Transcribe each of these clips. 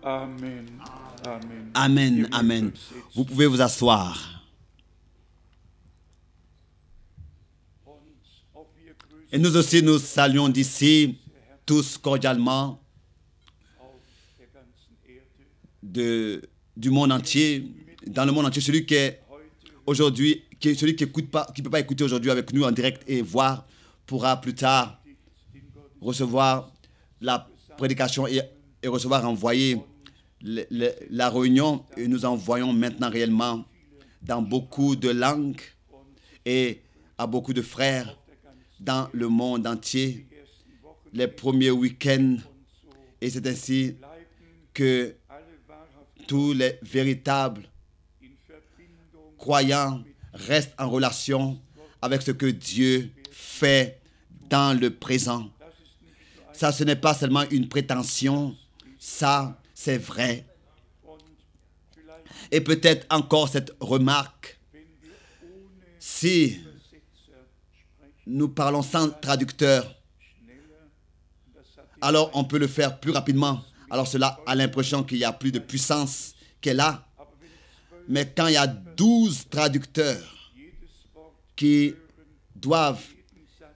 Amen. Amen. Amen, amen. Vous pouvez vous asseoir. Et nous aussi, nous saluons d'ici tous cordialement du monde entier, dans le monde entier, celui qui est aujourd'hui, celui qui écoute pas, qui peut pas écouter aujourd'hui avec nous en direct et voir, pourra plus tard recevoir la prédication et recevoir envoyer la réunion. Et nous envoyons maintenant réellement dans beaucoup de langues et à beaucoup de frères dans le monde entier les premiers week-ends. Et c'est ainsi que tous les véritables croyants restent en relation avec ce que Dieu fait dans le présent. Ça, ce n'est pas seulement une prétention, ça, c'est vrai. Et peut-être encore cette remarque, si nous parlons sans traducteur, alors on peut le faire plus rapidement. Alors cela a l'impression qu'il y a plus de puissance qu'elle a. Mais quand il y a 12 traducteurs qui doivent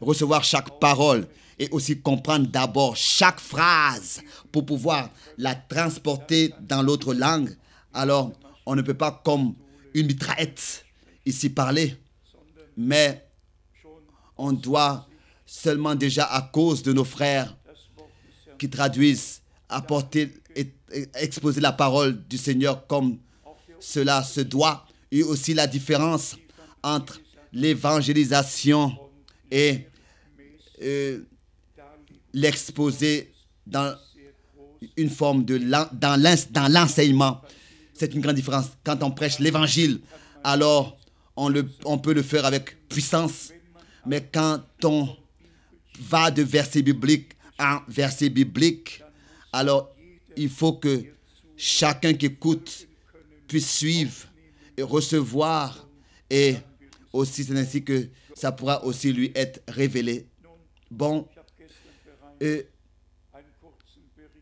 recevoir chaque parole et aussi comprendre d'abord chaque phrase pour pouvoir la transporter dans l'autre langue, alors on ne peut pas comme une mitraillette ici parler, mais on doit seulement déjà à cause de nos frères qui traduisent, apporter et exposer la parole du Seigneur comme cela se doit. Et aussi la différence entre l'évangélisation et l'exposer dans une forme de dans l'enseignement. C'est une grande différence. Quand on prêche l'évangile, alors on peut le faire avec puissance. Mais quand on va de verset biblique en verset biblique, alors il faut que chacun qui écoute puisse suivre et recevoir, et aussi c'est ainsi que ça pourra aussi lui être révélé. Bon,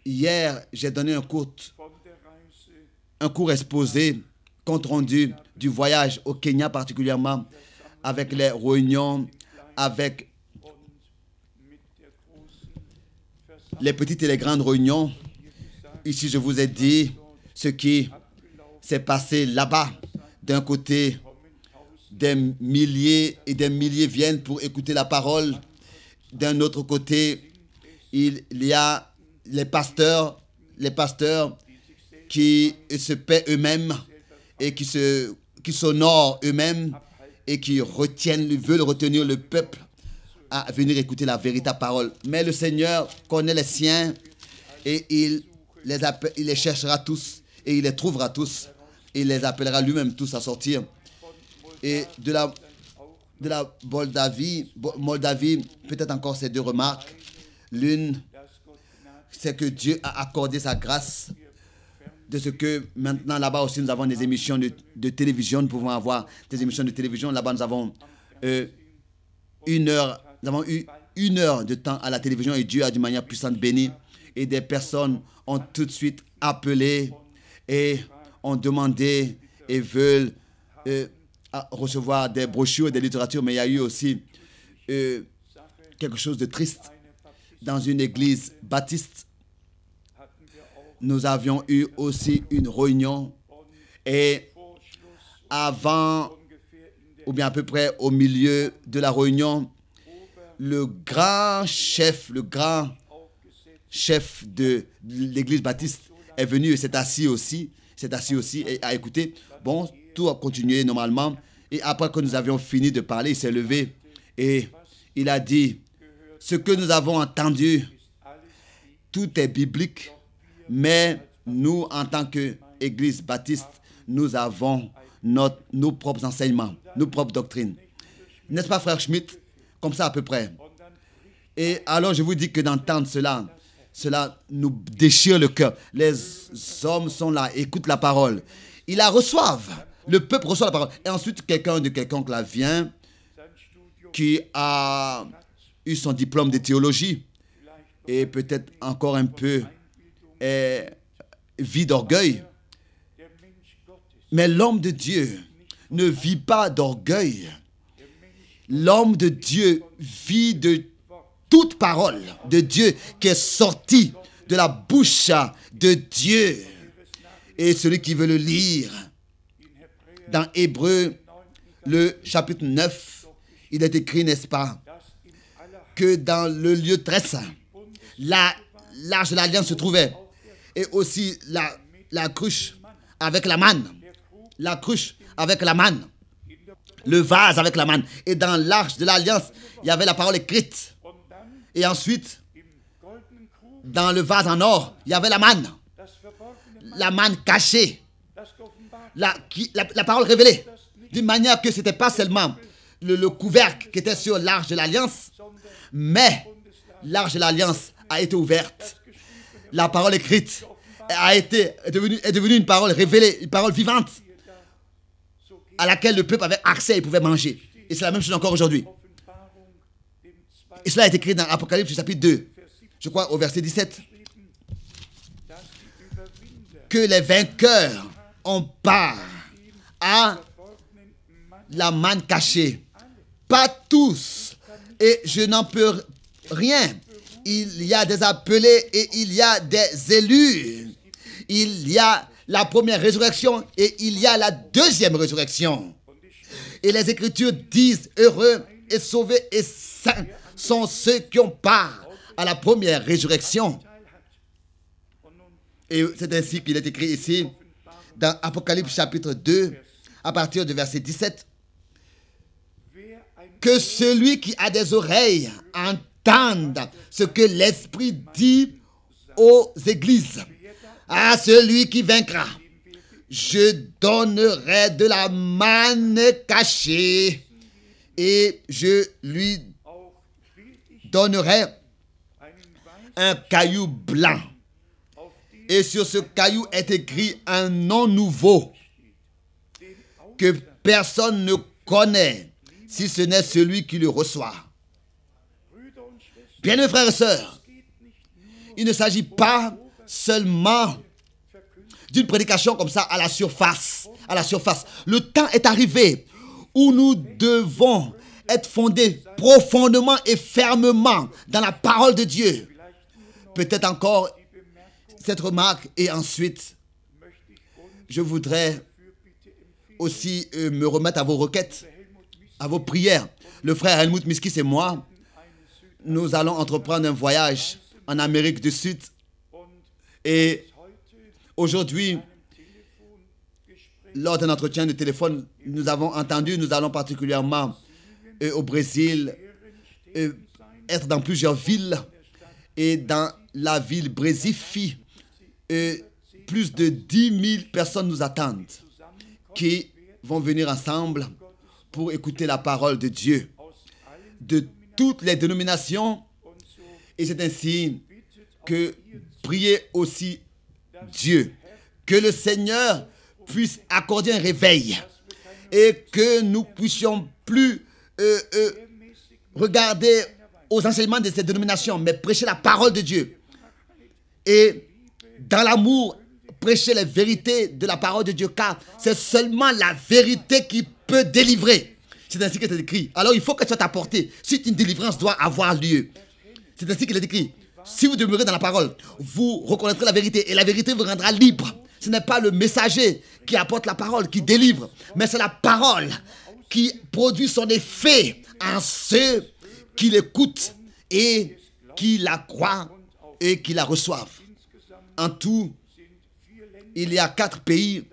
hier j'ai donné un court exposé, compte rendu du voyage au Kenya particulièrement, avec les réunions, avec les petites et les grandes réunions. Ici, je vous ai dit ce qui s'est passé là-bas. D'un côté, des milliers et des milliers viennent pour écouter la parole. D'un autre côté, il y a les pasteurs qui se paient eux-mêmes et qui s'honorent eux-mêmes et qui veulent retenir le peuple à venir écouter la véritable parole. Mais le Seigneur connaît les siens et il les cherchera tous et il les trouvera tous. Il les appellera lui-même tous à sortir. Et de la Moldavie, peut-être encore ces deux remarques. L'une, c'est que Dieu a accordé sa grâce, de ce que maintenant là-bas aussi nous avons des émissions de télévision. Nous pouvons avoir des émissions de télévision. Là-bas nous avons nous avons eu 1 heure de temps à la télévision et Dieu a d'une manière puissante béni. Et des personnes ont tout de suite appelé et ont demandé et veulent recevoir des brochures, des littératures. Mais il y a eu aussi quelque chose de triste. Dans une église baptiste, nous avions eu aussi une réunion et avant, ou bien à peu près au milieu de la réunion, le grand chef de l'église baptiste est venu et s'est assis aussi et a écouté. Bon, tout a continué normalement. Et après que nous avions fini de parler, il s'est levé et il a dit, ce que nous avons entendu, tout est biblique, mais nous, en tant qu'église baptiste, nous avons nos propres enseignements, nos propres doctrines. N'est-ce pas, frère Schmitt? Comme ça à peu près. Et alors je vous dis que d'entendre cela nous déchire le cœur. Les hommes sont là, écoutent la parole. Ils la reçoivent. Le peuple reçoit la parole. Et ensuite, quelqu'un là vient qui a eu son diplôme de théologie et peut-être encore un peu est vit d'orgueil. Mais l'homme de Dieu ne vit pas d'orgueil. L'homme de Dieu vit de toute parole de Dieu qui est sortie de la bouche de Dieu. Et celui qui veut le lire, dans Hébreux, le chapitre 9, il est écrit, n'est-ce pas, que dans le lieu très saint, l'arche de l'alliance se trouvait. Et aussi la cruche avec la manne. La cruche avec la manne. Le vase avec la manne. Et dans l'arche de l'alliance, il y avait la parole écrite. Et ensuite, dans le vase en or, il y avait la manne. La manne cachée. La parole révélée. D'une manière que ce n'était pas seulement le couvercle qui était sur l'arche de l'alliance, mais l'arche de l'alliance a été ouverte. La parole écrite est devenue une parole révélée, une parole vivante, à laquelle le peuple avait accès et pouvait manger. Et c'est la même chose encore aujourd'hui. Et cela est écrit dans Apocalypse chapitre 2, je crois au verset 17. Que les vainqueurs ont part à la manne cachée. Pas tous. Et je n'en peux rien. Il y a des appelés et il y a des élus. Il y a la première résurrection et il y a la deuxième résurrection. Et les Écritures disent, heureux et sauvés et saints sont ceux qui ont part à la première résurrection. Et c'est ainsi qu'il est écrit ici, dans Apocalypse chapitre 2, à partir du verset 17, que celui qui a des oreilles entende ce que l'Esprit dit aux églises. À celui qui vaincra, je donnerai de la manne cachée et je lui donnerai un caillou blanc. Et sur ce caillou est écrit un nom nouveau que personne ne connaît si ce n'est celui qui le reçoit. Bien-aimés frères et sœurs, il ne s'agit pas seulement d'une prédication comme ça à la surface. Le temps est arrivé où nous devons être fondés profondément et fermement dans la parole de Dieu. Peut-être encore cette remarque et ensuite je voudrais aussi me remettre à vos requêtes, à vos prières. Le frère Helmut Miskis et moi, nous allons entreprendre un voyage en Amérique du Sud. Et aujourd'hui, lors d'un entretien de téléphone, nous avons entendu, nous allons particulièrement au Brésil, être dans plusieurs villes. Et dans la ville Brasifi, plus de 10 000 personnes nous attendent qui vont venir ensemble pour écouter la parole de Dieu, de toutes les dénominations. Et c'est ainsi que priez aussi Dieu, que le Seigneur puisse accorder un réveil et que nous puissions plus regarder aux enseignements de ces dénominations, mais prêcher la parole de Dieu. Et dans l'amour, prêcher les vérités de la parole de Dieu, car c'est seulement la vérité qui peut délivrer. C'est ainsi que c'est écrit. Alors il faut que ça soit apporté. Si une délivrance doit avoir lieu, c'est ainsi qu'il est écrit. Si vous demeurez dans la parole, vous reconnaîtrez la vérité et la vérité vous rendra libre. Ce n'est pas le messager qui apporte la parole, qui délivre, mais c'est la parole qui produit son effet en ceux qui l'écoutent et qui la croient et qui la reçoivent. En tout, il y a 4 pays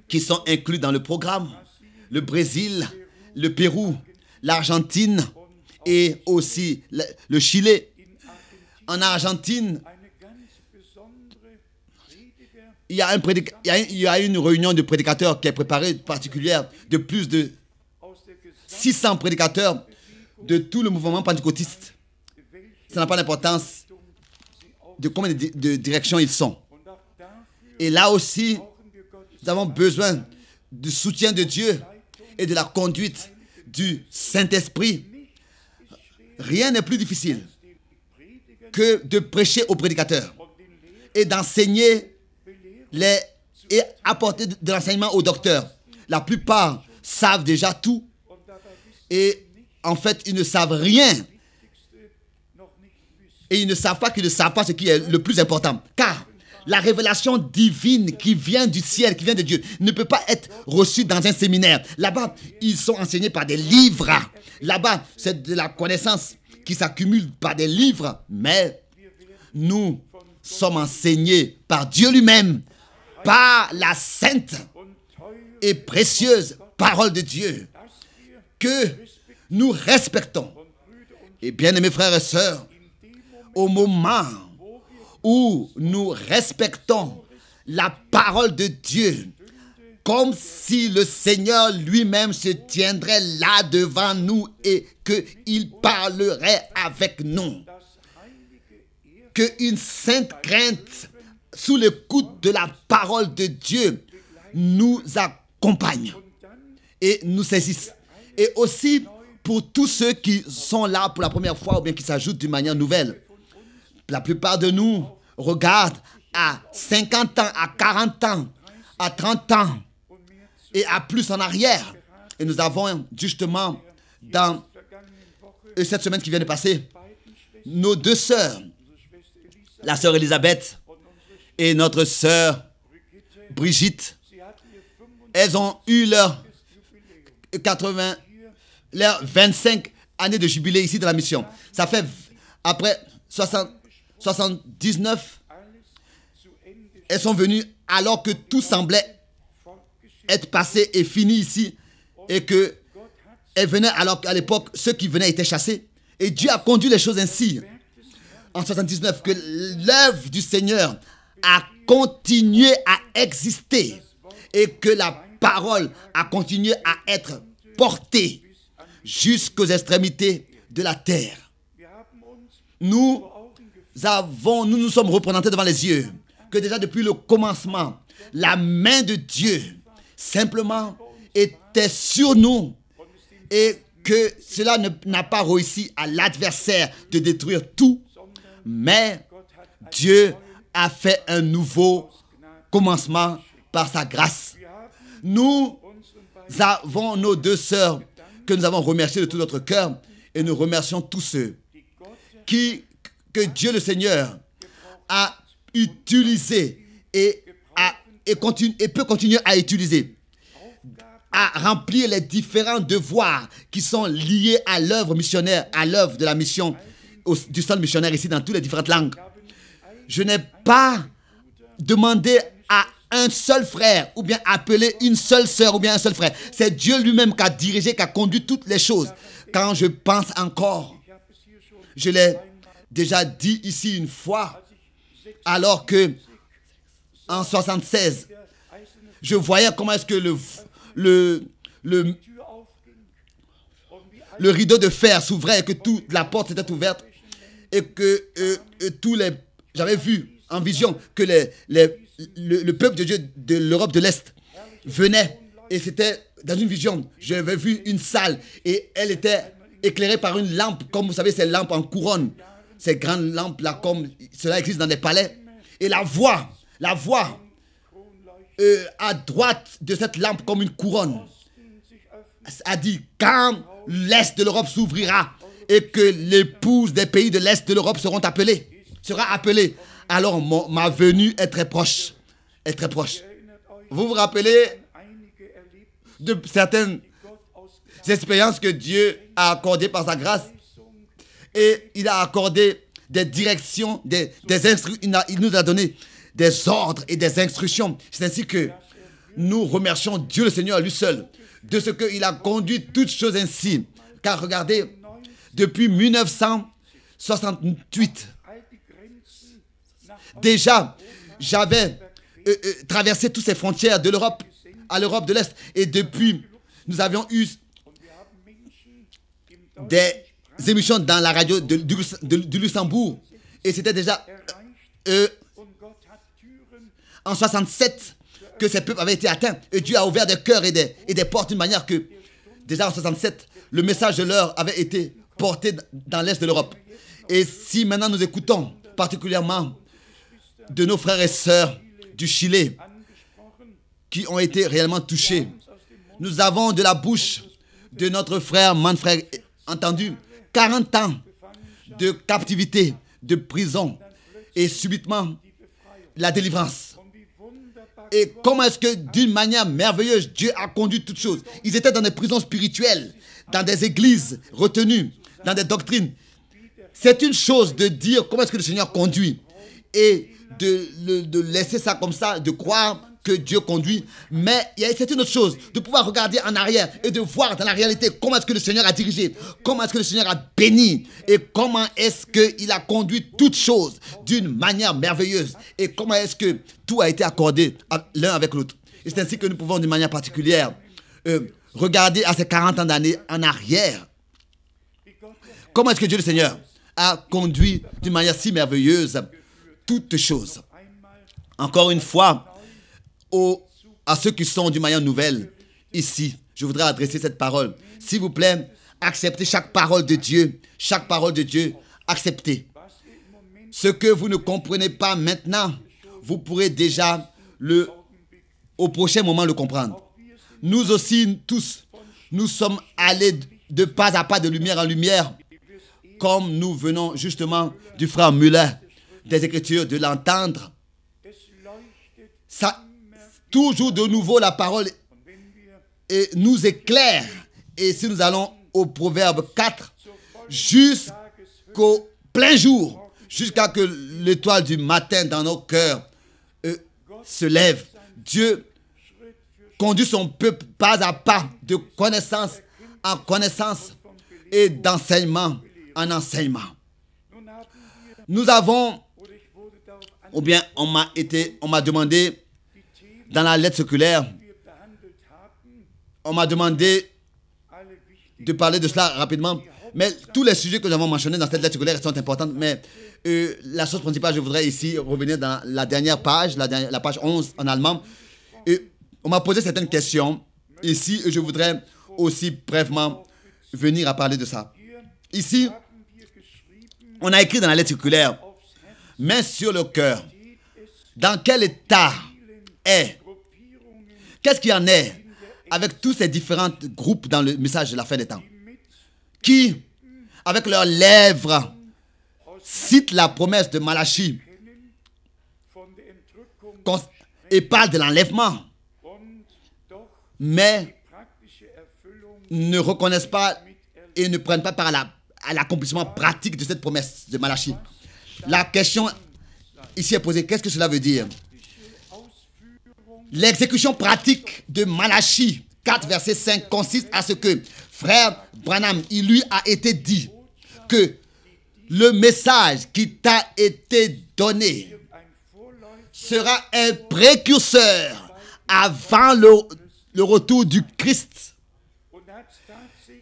qui sont inclus dans le programme. Le Brésil, le Pérou, l'Argentine et aussi le Chili. En Argentine, il y a une réunion de prédicateurs qui est préparée particulière de plus de 600 prédicateurs de tout le mouvement pentecôtiste. Ça n'a pas d'importance de combien de directions ils sont. Et là aussi, nous avons besoin du soutien de Dieu et de la conduite du Saint-Esprit. Rien n'est plus difficile que de prêcher aux prédicateurs et d'enseigner et apporter de l'enseignement aux docteurs. La plupart savent déjà tout et en fait, ils ne savent rien. Et ils ne savent pas qu'ils ne savent pas ce qui est le plus important. Car la révélation divine qui vient du ciel, qui vient de Dieu, ne peut pas être reçue dans un séminaire. Là-bas, ils sont enseignés par des livres. Là-bas, c'est de la connaissance qui s'accumule par des livres. Mais nous sommes enseignés par Dieu lui-même, par la sainte et précieuse parole de Dieu, que nous respectons. Et bien aimés frères et sœurs, au moment où nous respectons la parole de Dieu, comme si le Seigneur lui-même se tiendrait là devant nous et qu'il parlerait avec nous, qu'une sainte crainte sous l'écoute de la parole de Dieu nous accompagne et nous saisisse. Et aussi pour tous ceux qui sont là pour la première fois ou bien qui s'ajoutent d'une manière nouvelle. La plupart de nous regardent à 50 ans, à 40 ans, à 30 ans et à plus en arrière. Et nous avons justement dans cette semaine qui vient de passer, nos deux sœurs, la sœur Elisabeth et notre sœur Brigitte, elles ont eu leur 25 années de jubilé ici dans la mission. Ça fait après 79, elles sont venues alors que tout semblait être passé et fini ici et que elles venaient alors qu'à l'époque ceux qui venaient étaient chassés et Dieu a conduit les choses ainsi en 79 que l'œuvre du Seigneur a continué à exister et que la parole a continué à être portée jusqu'aux extrémités de la terre. Nous nous sommes représentés devant les yeux que déjà depuis le commencement, la main de Dieu simplement était sur nous et que cela n'a pas réussi à l'adversaire de détruire tout, mais Dieu a fait un nouveau commencement par sa grâce. Nous avons nos deux sœurs que nous avons remerciées de tout notre cœur et nous remercions tous ceux que Dieu le Seigneur a utilisé et peut continuer à utiliser, à remplir les différents devoirs qui sont liés à l'œuvre missionnaire, à l'œuvre de la mission du centre missionnaire ici dans toutes les différentes langues. Je n'ai pas demandé à un seul frère ou bien appelé une seule sœur ou bien un seul frère. C'est Dieu lui-même qui a dirigé, qui a conduit toutes les choses. Quand je pense encore, je l'ai déjà dit ici une fois, alors que en 76, je voyais comment est-ce que le rideau de fer s'ouvrait et que toute la porte était ouverte et que j'avais vu en vision que le peuple de Dieu de l'Europe de l'Est venait et c'était dans une vision. J'avais vu une salle et elle était éclairée par une lampe, comme vous savez, ces lampes en couronne. Ces grandes lampes-là, comme cela existe dans les palais. Et la voix à droite de cette lampe comme une couronne a dit, quand l'Est de l'Europe s'ouvrira et que l'épouse des pays de l'Est de l'Europe sera appelée, alors ma venue est très proche. Est très proche. Vous vous rappelez de certaines expériences que Dieu a accordées par sa grâce? Et il a accordé des directions, il nous a donné des ordres et des instructions. C'est ainsi que nous remercions Dieu le Seigneur lui seul de ce qu'il a conduit toutes choses ainsi. Car regardez, depuis 1968, déjà, j'avais traversé toutes ces frontières de l'Europe à l'Europe de l'Est. Et depuis, nous avions eu des émissions dans la radio du Luxembourg. Et c'était déjà en 67 que ces peuples avaient été atteints. Et Dieu a ouvert des cœurs et des portes d'une manière que, déjà en 67, le message de l'heure avait été porté dans l'Est de l'Europe. Et si maintenant nous écoutons particulièrement de nos frères et sœurs du Chili qui ont été réellement touchés. Nous avons de la bouche de notre frère Manfred entendu 40 ans de captivité, de prison et subitement la délivrance. Et comment est-ce que d'une manière merveilleuse Dieu a conduit toutes choses. Ils étaient dans des prisons spirituelles, dans des églises retenues, dans des doctrines. C'est une chose de dire comment est-ce que le Seigneur conduit et de laisser ça comme ça, de croire que Dieu conduit. Mais c'est une autre chose de pouvoir regarder en arrière et de voir dans la réalité comment est-ce que le Seigneur a dirigé, comment est-ce que le Seigneur a béni et comment est-ce qu'il a conduit toutes choses d'une manière merveilleuse et comment est-ce que tout a été accordé l'un avec l'autre. Et c'est ainsi que nous pouvons d'une manière particulière regarder à ces 40 ans d'années en arrière. Comment est-ce que Dieu le Seigneur a conduit d'une manière si merveilleuse toutes choses. Encore une fois, à ceux qui sont d'une manière nouvelle ici, je voudrais adresser cette parole. S'il vous plaît, acceptez chaque parole de Dieu. Chaque parole de Dieu, acceptez. Ce que vous ne comprenez pas maintenant, vous pourrez déjà au prochain moment le comprendre. Nous aussi, tous, nous sommes allés de pas à pas, de lumière en lumière, comme nous venons justement du frère Müller, des Écritures, de l'entendre. Ça, toujours de nouveau, la parole nous éclaire. Et si nous allons au Proverbe 4, jusqu'au plein jour, jusqu'à que l'étoile du matin dans nos cœurs se lève, Dieu conduit son peuple pas à pas, de connaissance en connaissance et d'enseignement en enseignement. Nous avons, ou bien on m'a demandé dans la lettre circulaire, on m'a demandé de parler de cela rapidement, mais tous les sujets que nous avons mentionnés dans cette lettre circulaire sont importants, mais la chose principale, je voudrais ici revenir dans la dernière page, la page 11 en allemand. On m'a posé certaines questions ici et je voudrais aussi brièvement venir à parler de ça. Ici, on a écrit dans la lettre circulaire, main sur le cœur, dans quel état qu'est-ce qu'il y en est avec tous ces différents groupes dans le message de la fin des temps qui, avec leurs lèvres, citent la promesse de Malachie et parlent de l'enlèvement, mais ne reconnaissent pas et ne prennent pas part à l'accomplissement pratique de cette promesse de Malachie. La question ici est posée, qu'est-ce que cela veut dire? L'exécution pratique de Malachie 4, verset 5 consiste à ce que frère Branham, il lui a été dit que le message qui t'a été donné sera un précurseur avant le retour du Christ.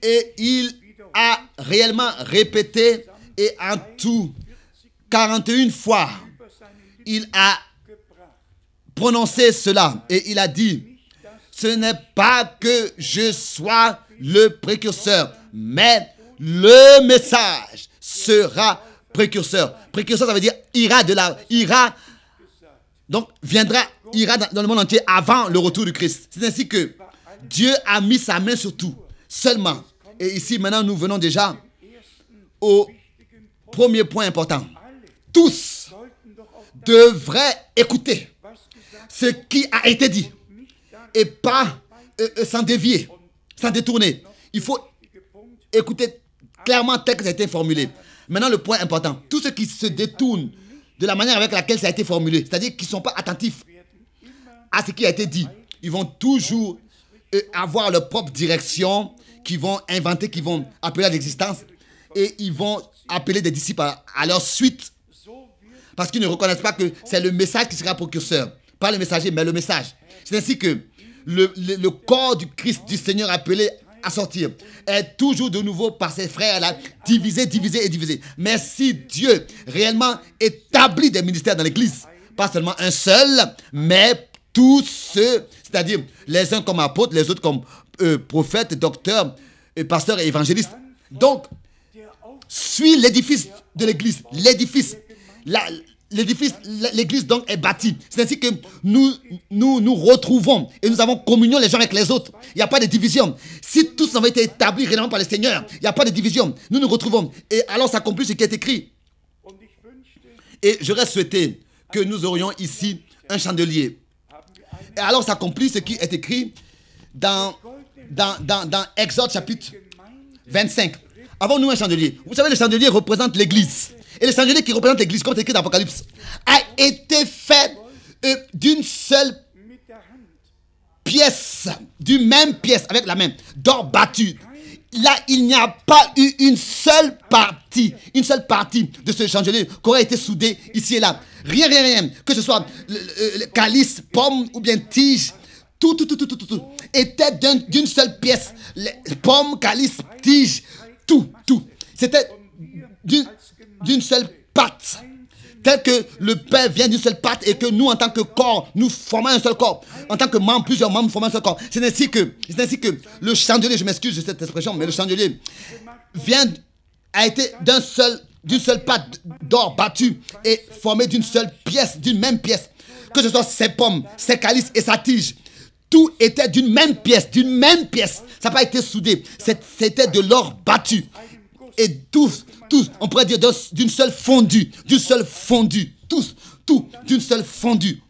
Et il a réellement répété et en tout 41 fois, il a prononcé cela et il a dit, ce n'est pas que je sois le précurseur, mais le message sera précurseur. Précurseur, ça veut dire ira dans le monde entier avant le retour du Christ. C'est ainsi que Dieu a mis sa main sur tout, seulement. Et ici, maintenant, nous venons déjà au premier point important. Tous devraient écouter ce qui a été dit et pas s'en dévier, s'en détourner. Il faut écouter clairement tel que ça a été formulé. Maintenant, le point important, tous ceux qui se détournent de la manière avec laquelle ça a été formulé, c'est-à-dire qui ne sont pas attentifs à ce qui a été dit, ils vont toujours avoir leur propre direction, qui vont inventer, qui vont appeler à l'existence et ils vont appeler des disciples à leur suite parce qu'ils ne reconnaissent pas que c'est le message qui sera précurseur. Pas le messager, mais le message. C'est ainsi que le corps du Christ, du Seigneur appelé à sortir, est toujours de nouveau par ses frères-là, divisé, divisé et divisé. Mais si Dieu réellement établit des ministères dans l'Église, pas seulement un seul, mais tous ceux, c'est-à-dire les uns comme apôtres, les autres comme prophètes, docteurs, pasteurs et évangélistes. Donc, suis l'édifice de l'Église, l'édifice, l'édifice, l'église donc est bâtie. C'est ainsi que nous retrouvons et nous avons communion les uns avec les autres. Il n'y a pas de division. Si tous avaient été établis réellement par le Seigneur, il n'y a pas de division. Nous nous retrouvons. Et alors s'accomplit ce qui est écrit. Et j'aurais souhaité que nous aurions ici un chandelier. Et alors s'accomplit ce qui est écrit dans Exode chapitre 25. Avons-nous un chandelier? Vous savez, le chandelier représente l'église. Et le chandelier qui représente l'église, comme c'est écrit dans l'Apocalypse, a été fait d'une seule pièce, d'une même pièce, avec la main, d'or battu. Là, il n'y a pas eu une seule partie de ce chandelier qui aurait été soudée ici et là. Rien. Que ce soit le calice, pomme ou bien tige, tout était d'une seule pièce. Les pommes, calice, tige, tout. C'était d'une seule pâte. Tel que le pain vient d'une seule pâte et que nous, en tant que corps, nous formons un seul corps. En tant que membres, plusieurs membres formons un seul corps. C'est ainsi que le chandelier, je m'excuse de cette expression, mais le chandelier a été d'une seule pâte d'or battu et formé d'une seule pièce, d'une même pièce. Que ce soit ses pommes, ses calices et sa tige. Tout était d'une même pièce. Ça n'a pas été soudé. C'était de l'or battu. Et tous, on pourrait dire d'une seule fondue. Tout, d'une seule fondue.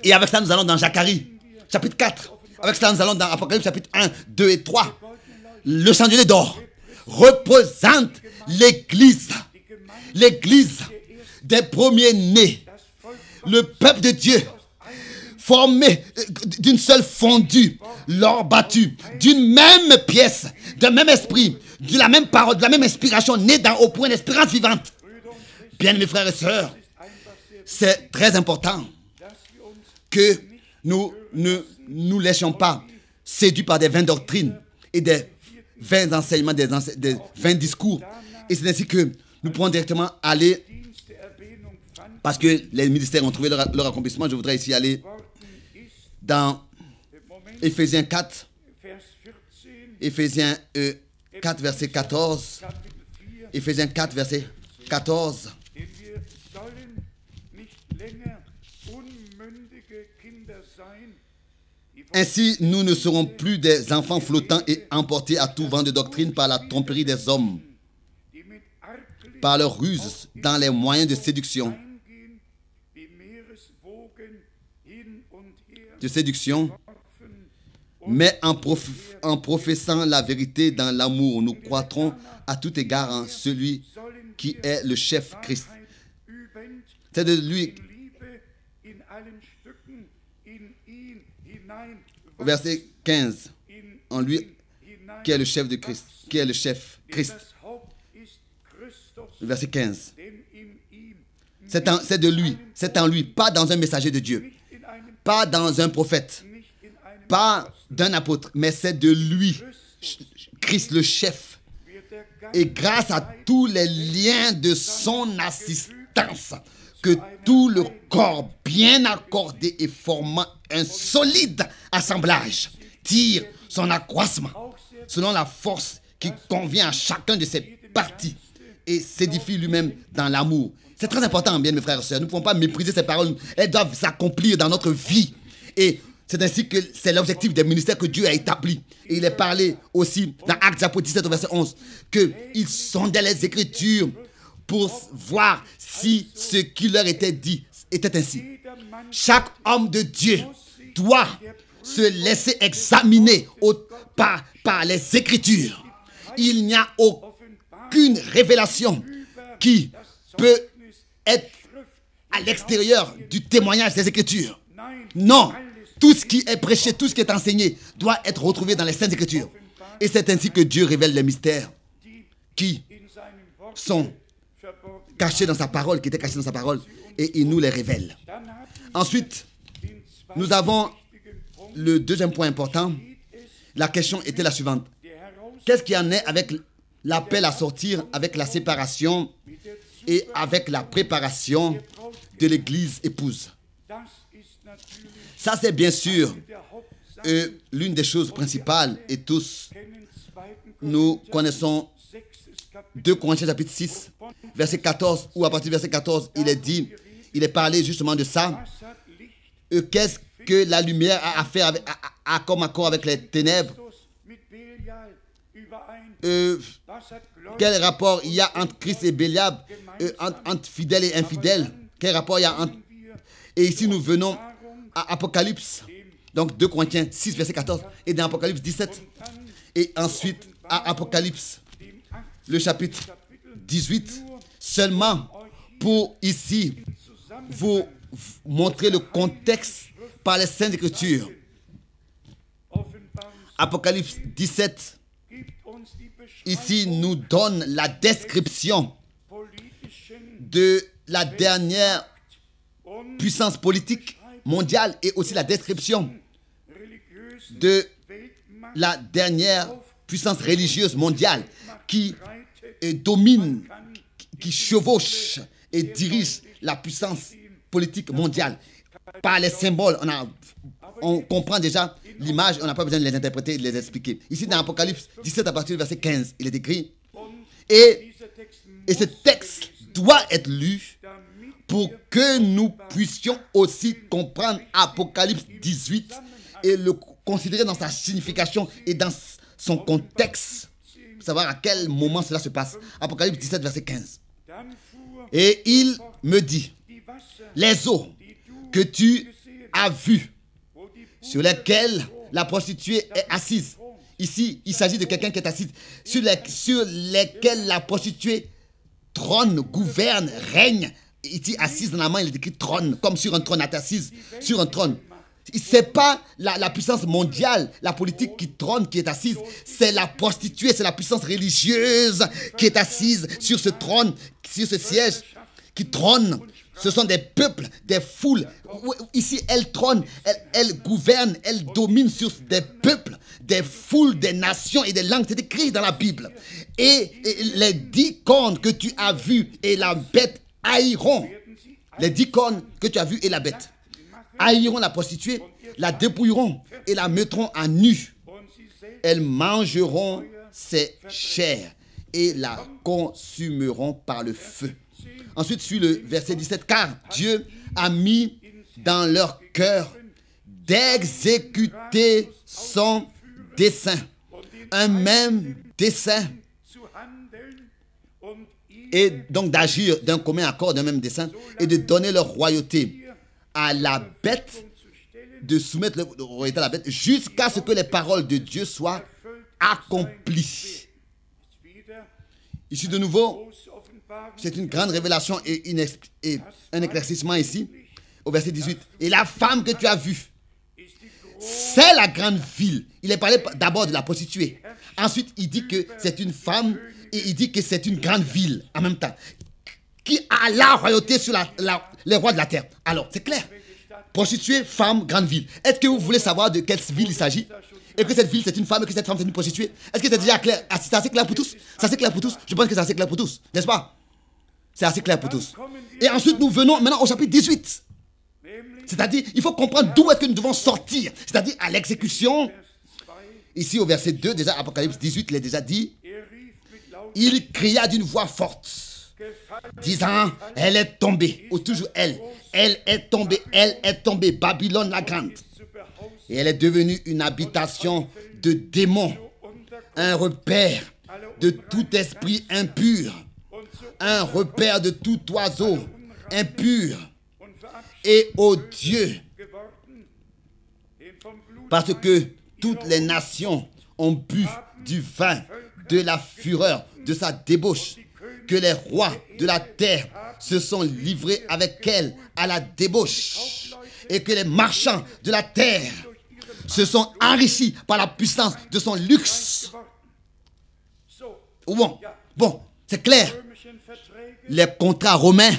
Et avec ça, nous allons dans Zacharie, chapitre 4. Avec ça, nous allons dans Apocalypse, chapitre 1, 2 et 3. Le chandelier d'or représente l'église. L'église des premiers-nés. Le peuple de Dieu. Formé d'une seule fondue, l'or battu, d'une même pièce, d'un même esprit, de la même parole, de la même inspiration, née au point d'espérance vivante. Bien, mes frères et sœurs, c'est très important que nous ne nous laissions pas séduits par des vaines doctrines et des vains enseignements, des vains discours. Et c'est ainsi que nous pourrons directement aller, parce que les ministères ont trouvé leur accomplissement. Je voudrais ici aller dans Éphésiens 4, Éphésiens 4, verset 14. Éphésiens 4, verset 14. Ainsi, nous ne serons plus des enfants flottants et emportés à tout vent de doctrine par la tromperie des hommes, par leur ruse dans les moyens de séduction, mais en professant la vérité dans l'amour, nous croîtrons à tout égard en celui qui est le chef Christ. C'est de lui, verset 15, en lui qui est le chef de Christ, qui est le chef Christ. Verset 15. C'est de lui, c'est en lui, pas dans un messager de Dieu, pas dans un prophète, pas d'un apôtre, mais c'est de lui, Christ le chef. Et grâce à tous les liens de son assistance, que tout le corps bien accordé et formant un solide assemblage tire son accroissement selon la force qui convient à chacun de ses parties et s'édifie lui-même dans l'amour. C'est très important, bien mes frères et sœurs. Nous ne pouvons pas mépriser ces paroles. Elles doivent s'accomplir dans notre vie. Et c'est ainsi que c'est l'objectif des ministères que Dieu a établi. Et il est parlé aussi dans Actes chapitre 17 verset 11 qu'ils sondaient les Écritures pour voir si ce qui leur était dit était ainsi. Chaque homme de Dieu doit se laisser examiner par les Écritures. Il n'y a aucune révélation qui peut être à l'extérieur du témoignage des Écritures. Non, tout ce qui est prêché, tout ce qui est enseigné doit être retrouvé dans les Saintes Écritures. Et c'est ainsi que Dieu révèle les mystères qui sont cachés dans sa parole, qui étaient cachés dans sa parole, et il nous les révèle. Ensuite, nous avons le deuxième point important. La question était la suivante. Qu'est-ce qui en est avec l'appel à sortir, avec la séparation et avec la préparation de l'église épouse? Ça, c'est bien sûr l'une des choses principales, et tous nous connaissons 2 Corinthiens chapitre 6, verset 14, où à partir du verset 14, il est parlé justement de ça. Qu'est-ce que la lumière a à faire avec, comme accord avec les ténèbres? Quel rapport il y a entre Christ et Bélial, entre fidèles et infidèles? Quel rapport il y a entre... Et ici nous venons à Apocalypse, donc 2 Corinthiens 6, verset 14, et dans Apocalypse 17, et ensuite à Apocalypse, le chapitre 18, seulement pour ici vous montrer le contexte par les Saintes Écritures. Apocalypse 17, ici nous donne la description de la dernière puissance politique mondiale et aussi la description de la dernière puissance religieuse mondiale qui domine, qui chevauche et dirige la puissance politique mondiale. Par les symboles, on comprend déjà l'image, on n'a pas besoin de les interpréter, de les expliquer. Ici dans Apocalypse 17 à partir du verset 15, il est écrit, et ce texte doit être lu pour que nous puissions aussi comprendre Apocalypse 18 et le considérer dans sa signification et dans son contexte, pour savoir à quel moment cela se passe. Apocalypse 17, verset 15. Et il me dit, les eaux que tu as vues, sur lesquelles la prostituée est assise. Ici, il s'agit de quelqu'un qui est assis, sur lesquelles la prostituée trône, gouverne, règne. Ici, assise dans la main, il est écrit trône, comme sur un trône, elle est assise sur un trône. Ce n'est pas la puissance mondiale, la politique qui trône, qui est assise. C'est la prostituée, c'est la puissance religieuse qui est assise sur ce trône, sur ce siège, qui trône. Ce sont des peuples, des foules. Ici, elle trône, elle gouverne, elle domine sur des peuples, des foules, des nations et des langues. C'est écrit dans la Bible. Et les 10 cornes que tu as vues et la bête haïront. Les 10 cornes que tu as vues et la bête haïront la prostituée, la dépouilleront et la mettront à nu. Elles mangeront ses chairs et la consumeront par le feu. Ensuite suit le verset 17. Car Dieu a mis dans leur cœur d'exécuter son dessein. Un même dessein. Et donc d'agir d'un commun accord, d'un même dessein. Et de donner leur royauté à la bête, de soumettre leur royauté à la bête, jusqu'à ce que les paroles de Dieu soient accomplies. Ici de nouveau, c'est une grande révélation et un éclaircissement ici, au verset 18. Et la femme que tu as vue, c'est la grande ville. Il est parlé d'abord de la prostituée. Ensuite, il dit que c'est une femme et il dit que c'est une grande ville en même temps, qui a la royauté sur les rois de la terre. Alors, c'est clair. Prostituée, femme, grande ville. Est-ce que vous voulez savoir de quelle ville il s'agit? Et que cette ville, c'est une femme et que cette femme, c'est une prostituée? Est-ce que c'est déjà clair? C'est assez clair pour tous? C'est assez clair pour tous? Je pense que c'est assez clair pour tous, n'est-ce pas? C'est assez clair pour tous. Et ensuite, nous venons maintenant au chapitre 18. C'est-à-dire, il faut comprendre d'où est-ce que nous devons sortir. C'est-à-dire, à l'exécution. Ici, au verset 2, déjà, Apocalypse 18, il est déjà dit. Il cria d'une voix forte, disant, elle est tombée. Ou toujours elle est tombée, Babylone la grande. Et elle est devenue une habitation de démons, un repère de tout esprit impur, un repère de tout oiseau impur et odieux. Parce que toutes les nations ont bu du vin de la fureur de sa débauche, que les rois de la terre se sont livrés avec elle à la débauche, et que les marchands de la terre se sont enrichis par la puissance de son luxe. Bon, c'est clair. Les contrats romains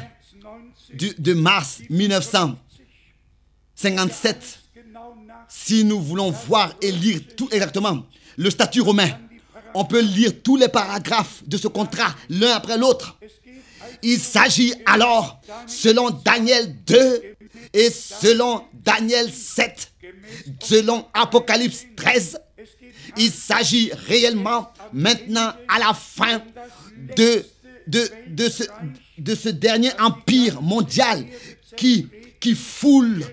de mars 1957, si nous voulons voir et lire tout exactement le statut romain, on peut lire tous les paragraphes de ce contrat l'un après l'autre. Il s'agit alors, selon Daniel 2 et selon Daniel 7, selon Apocalypse 13, Il s'agit réellement maintenant à la fin de ce dernier empire mondial qui foule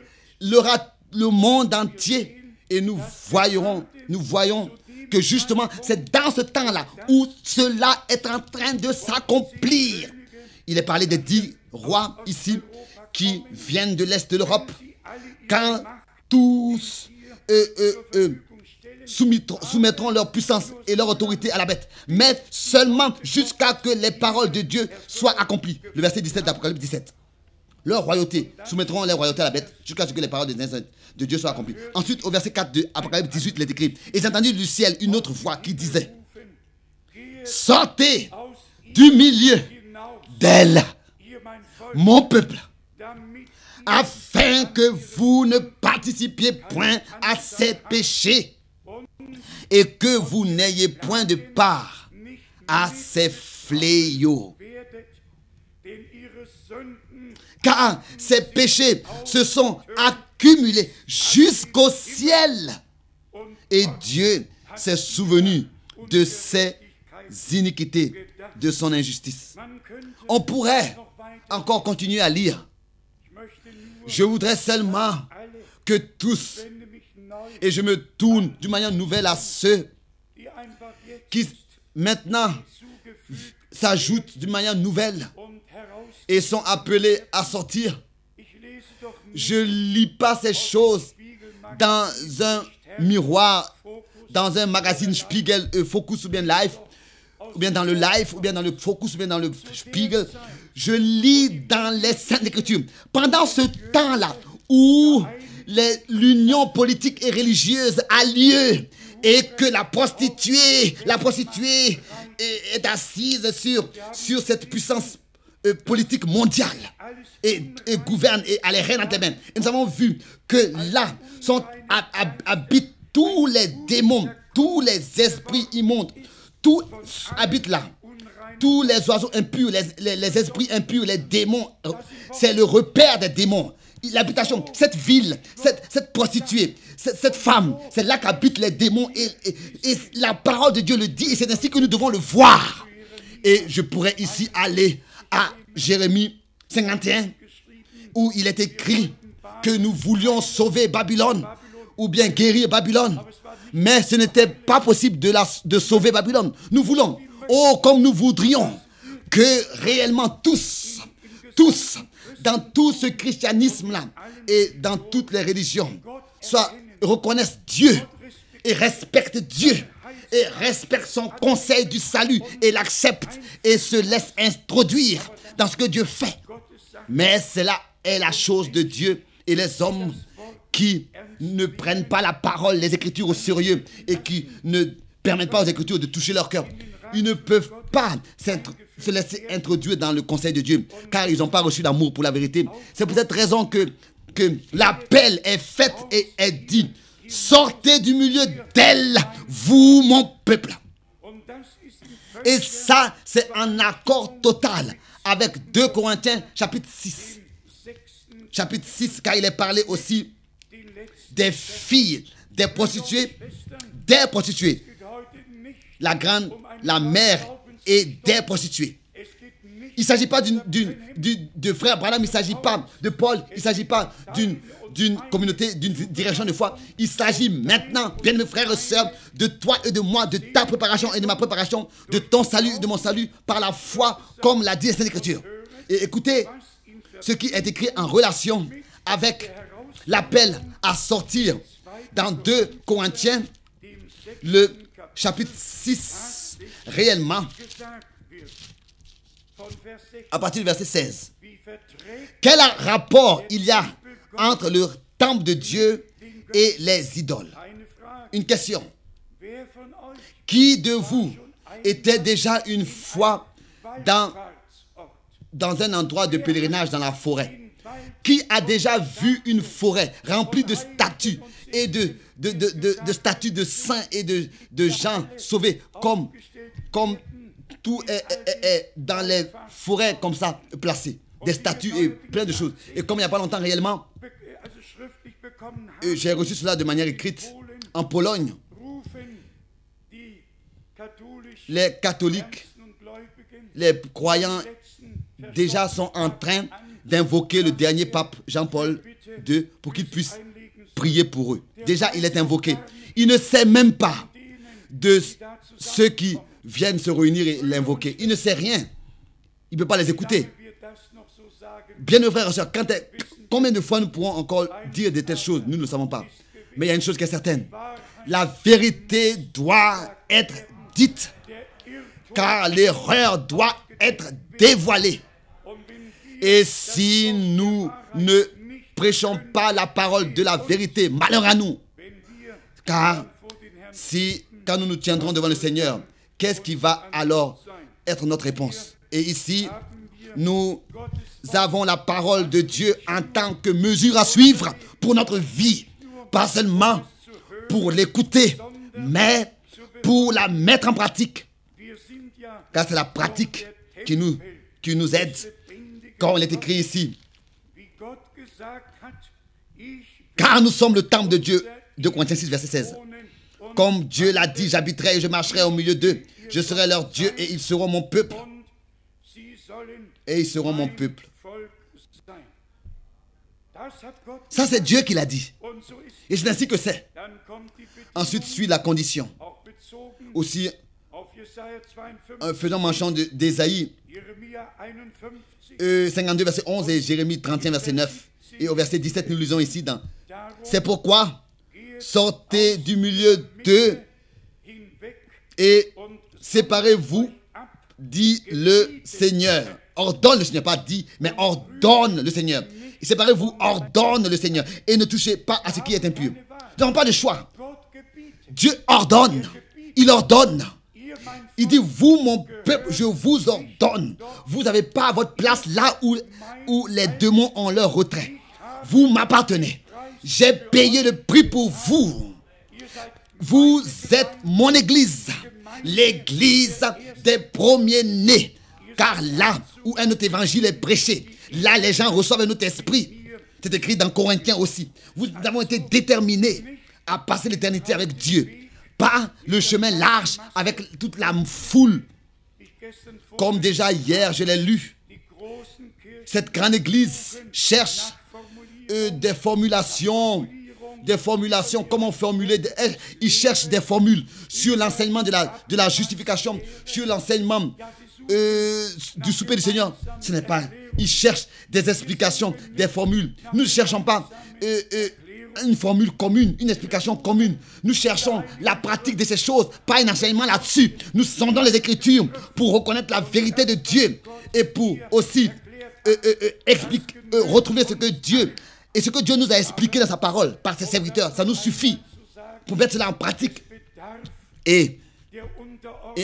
le monde entier. Et nous voyons que justement c'est dans ce temps-là où cela est en train de s'accomplir. Il est parlé des 10 rois ici qui viennent de l'Est de l'Europe. Quand tous soumettront leur puissance et leur autorité à la bête, mais seulement jusqu'à que les paroles de Dieu soient accomplies. Le verset 17 d'Apocalypse 17. Leur royauté, soumettront les royautés à la bête jusqu'à ce que les paroles de Dieu soient accomplies. Ensuite, au verset 4 de Apocalypse 18, il est écrit: et j'ai entendu du ciel une autre voix qui disait: sortez du milieu d'elle, mon peuple, afin que vous ne participiez point à ses péchés et que vous n'ayez point de part à ses fléaux. Car ces péchés se sont accumulés jusqu'au ciel. Et Dieu s'est souvenu de ses iniquités, de son injustice. On pourrait encore continuer à lire. Je voudrais seulement que tous, et je me tourne d'une manière nouvelle à ceux qui maintenant s'ajoutent d'une manière nouvelle et sont appelés à sortir. Je ne lis pas ces choses dans un miroir, dans un magazine Spiegel, Focus ou bien Life, ou bien dans le Life, ou bien dans le Focus, ou bien dans le Spiegel. Je lis dans les Saintes Écritures. Pendant ce temps-là où l'union politique et religieuse a lieu et que la prostituée est assise sur cette puissance politique mondiale et gouverne et a les rênes entre les mains. Et nous avons vu que là habitent tous les démons, tous les esprits immondes, tout habite là. Tous les oiseaux impurs, les esprits impurs, les démons, c'est le repère des démons. L'habitation, cette ville, cette prostituée, cette femme, c'est là qu'habitent les démons et la parole de Dieu le dit et c'est ainsi que nous devons le voir. Et je pourrais ici aller à Jérémie 51 où il est écrit que nous voulions sauver Babylone ou bien guérir Babylone. Mais ce n'était pas possible de sauver Babylone. Nous voulons, comme nous voudrions, que réellement tous, dans tout ce christianisme-là et dans toutes les religions, reconnaissent Dieu et respectent Dieu et respectent son conseil du salut et l'acceptent et se laissent introduire dans ce que Dieu fait. Mais cela est la chose de Dieu et les hommes qui ne prennent pas la parole, les Écritures au sérieux et qui ne permettent pas aux Écritures de toucher leur cœur. Ils ne peuvent pas se laisser introduire dans le conseil de Dieu car ils n'ont pas reçu l'amour pour la vérité. C'est pour cette raison que l'appel est fait et est dit: sortez du milieu d'elle, vous mon peuple. Et ça, c'est en accord total avec 2 Corinthiens chapitre 6. Chapitre 6, car il est parlé aussi des filles, des prostituées, la mère et des prostituées. Il ne s'agit pas de frère Branham, il ne s'agit pas de Paul, il ne s'agit pas d'une communauté, d'une direction de foi. Il s'agit maintenant, bien mes frères et sœurs, de toi et de moi, de ta préparation et de ma préparation, de ton salut et de mon salut par la foi, comme l'a dit la Sainte Écriture. Et écoutez ce qui est écrit en relation avec l'appel à sortir dans 2 Corinthiens, le chapitre 6, réellement, à partir du verset 16. Quel rapport il y a entre le temple de Dieu et les idoles? Une question. Qui de vous était déjà une fois dans un endroit de pèlerinage dans la forêt? Qui a déjà vu une forêt remplie de statues et de statues de saints et de gens sauvés comme tout est dans les forêts comme ça placé, des statues et plein de choses. Et comme il n'y a pas longtemps réellement, j'ai reçu cela de manière écrite en Pologne. les catholiques, les croyants déjà sont en train d'invoquer le dernier pape Jean-Paul II pour qu'il puisse prier pour eux. Déjà, il est invoqué. Il ne sait même pas de ceux qui viennent se réunir et l'invoquer. Il ne sait rien. Il ne peut pas les écouter. Bien, nos frères et sœurs, combien de fois nous pourrons encore dire de telles choses? Nous ne le savons pas. Mais il y a une chose qui est certaine. La vérité doit être dite, car l'erreur doit être dévoilée. Et si nous ne prêchons pas la parole de la vérité, malheur à nous. Car quand nous nous tiendrons devant le Seigneur, qu'est-ce qui va alors être notre réponse? Et ici, nous avons la parole de Dieu en tant que mesure à suivre pour notre vie. Pas seulement pour l'écouter, mais pour la mettre en pratique. Car c'est la pratique qui nous aide. Comme il est écrit ici. Car nous sommes le temple de Dieu. 2 Corinthiens 6, verset 16. Comme Dieu l'a dit, j'habiterai et je marcherai au milieu d'eux. Je serai leur Dieu et ils seront mon peuple. Et ils seront mon peuple. Ça, c'est Dieu qui l'a dit. Et c'est ainsi que c'est. Ensuite suit la condition. Aussi, faisant mention d'Ésaïe 52, verset 11 et Jérémie 31, verset 9. Et au verset 17, nous lisons ici dans « C'est pourquoi sortez du milieu d'eux et séparez-vous, dit le Seigneur. » Ordonne le Seigneur, pas dit, mais ordonne le Seigneur. Séparez-vous, ordonne le Seigneur. Et ne touchez pas à ce qui est impur. Nous n'avons pas de choix. Dieu ordonne. Il ordonne. Il dit, vous, mon peuple, je vous ordonne. Vous n'avez pas votre place là où les démons ont leur retrait. Vous m'appartenez. J'ai payé le prix pour vous. Vous êtes mon église. L'église des premiers-nés. Car là où un autre évangile est prêché, là les gens reçoivent un autre esprit. C'est écrit dans Corinthiens aussi. Nous avons été déterminés à passer l'éternité avec Dieu. Pas le chemin large avec toute la foule. Comme déjà hier, je l'ai lu. Cette grande église cherche des formulations. Comment formuler. Ils cherchent des formules sur l'enseignement de la justification, sur l'enseignement du souper du Seigneur. Ce n'est pas. Ils cherchent des explications, des formules. Nous ne cherchons pas une formule commune, une explication commune. Nous cherchons la pratique de ces choses, pas un enseignement là-dessus. Nous sondons les Écritures pour reconnaître la vérité de Dieu et pour aussi retrouver ce que Dieu nous a expliqué dans sa parole par ses serviteurs. Ça nous suffit pour mettre cela en pratique. Et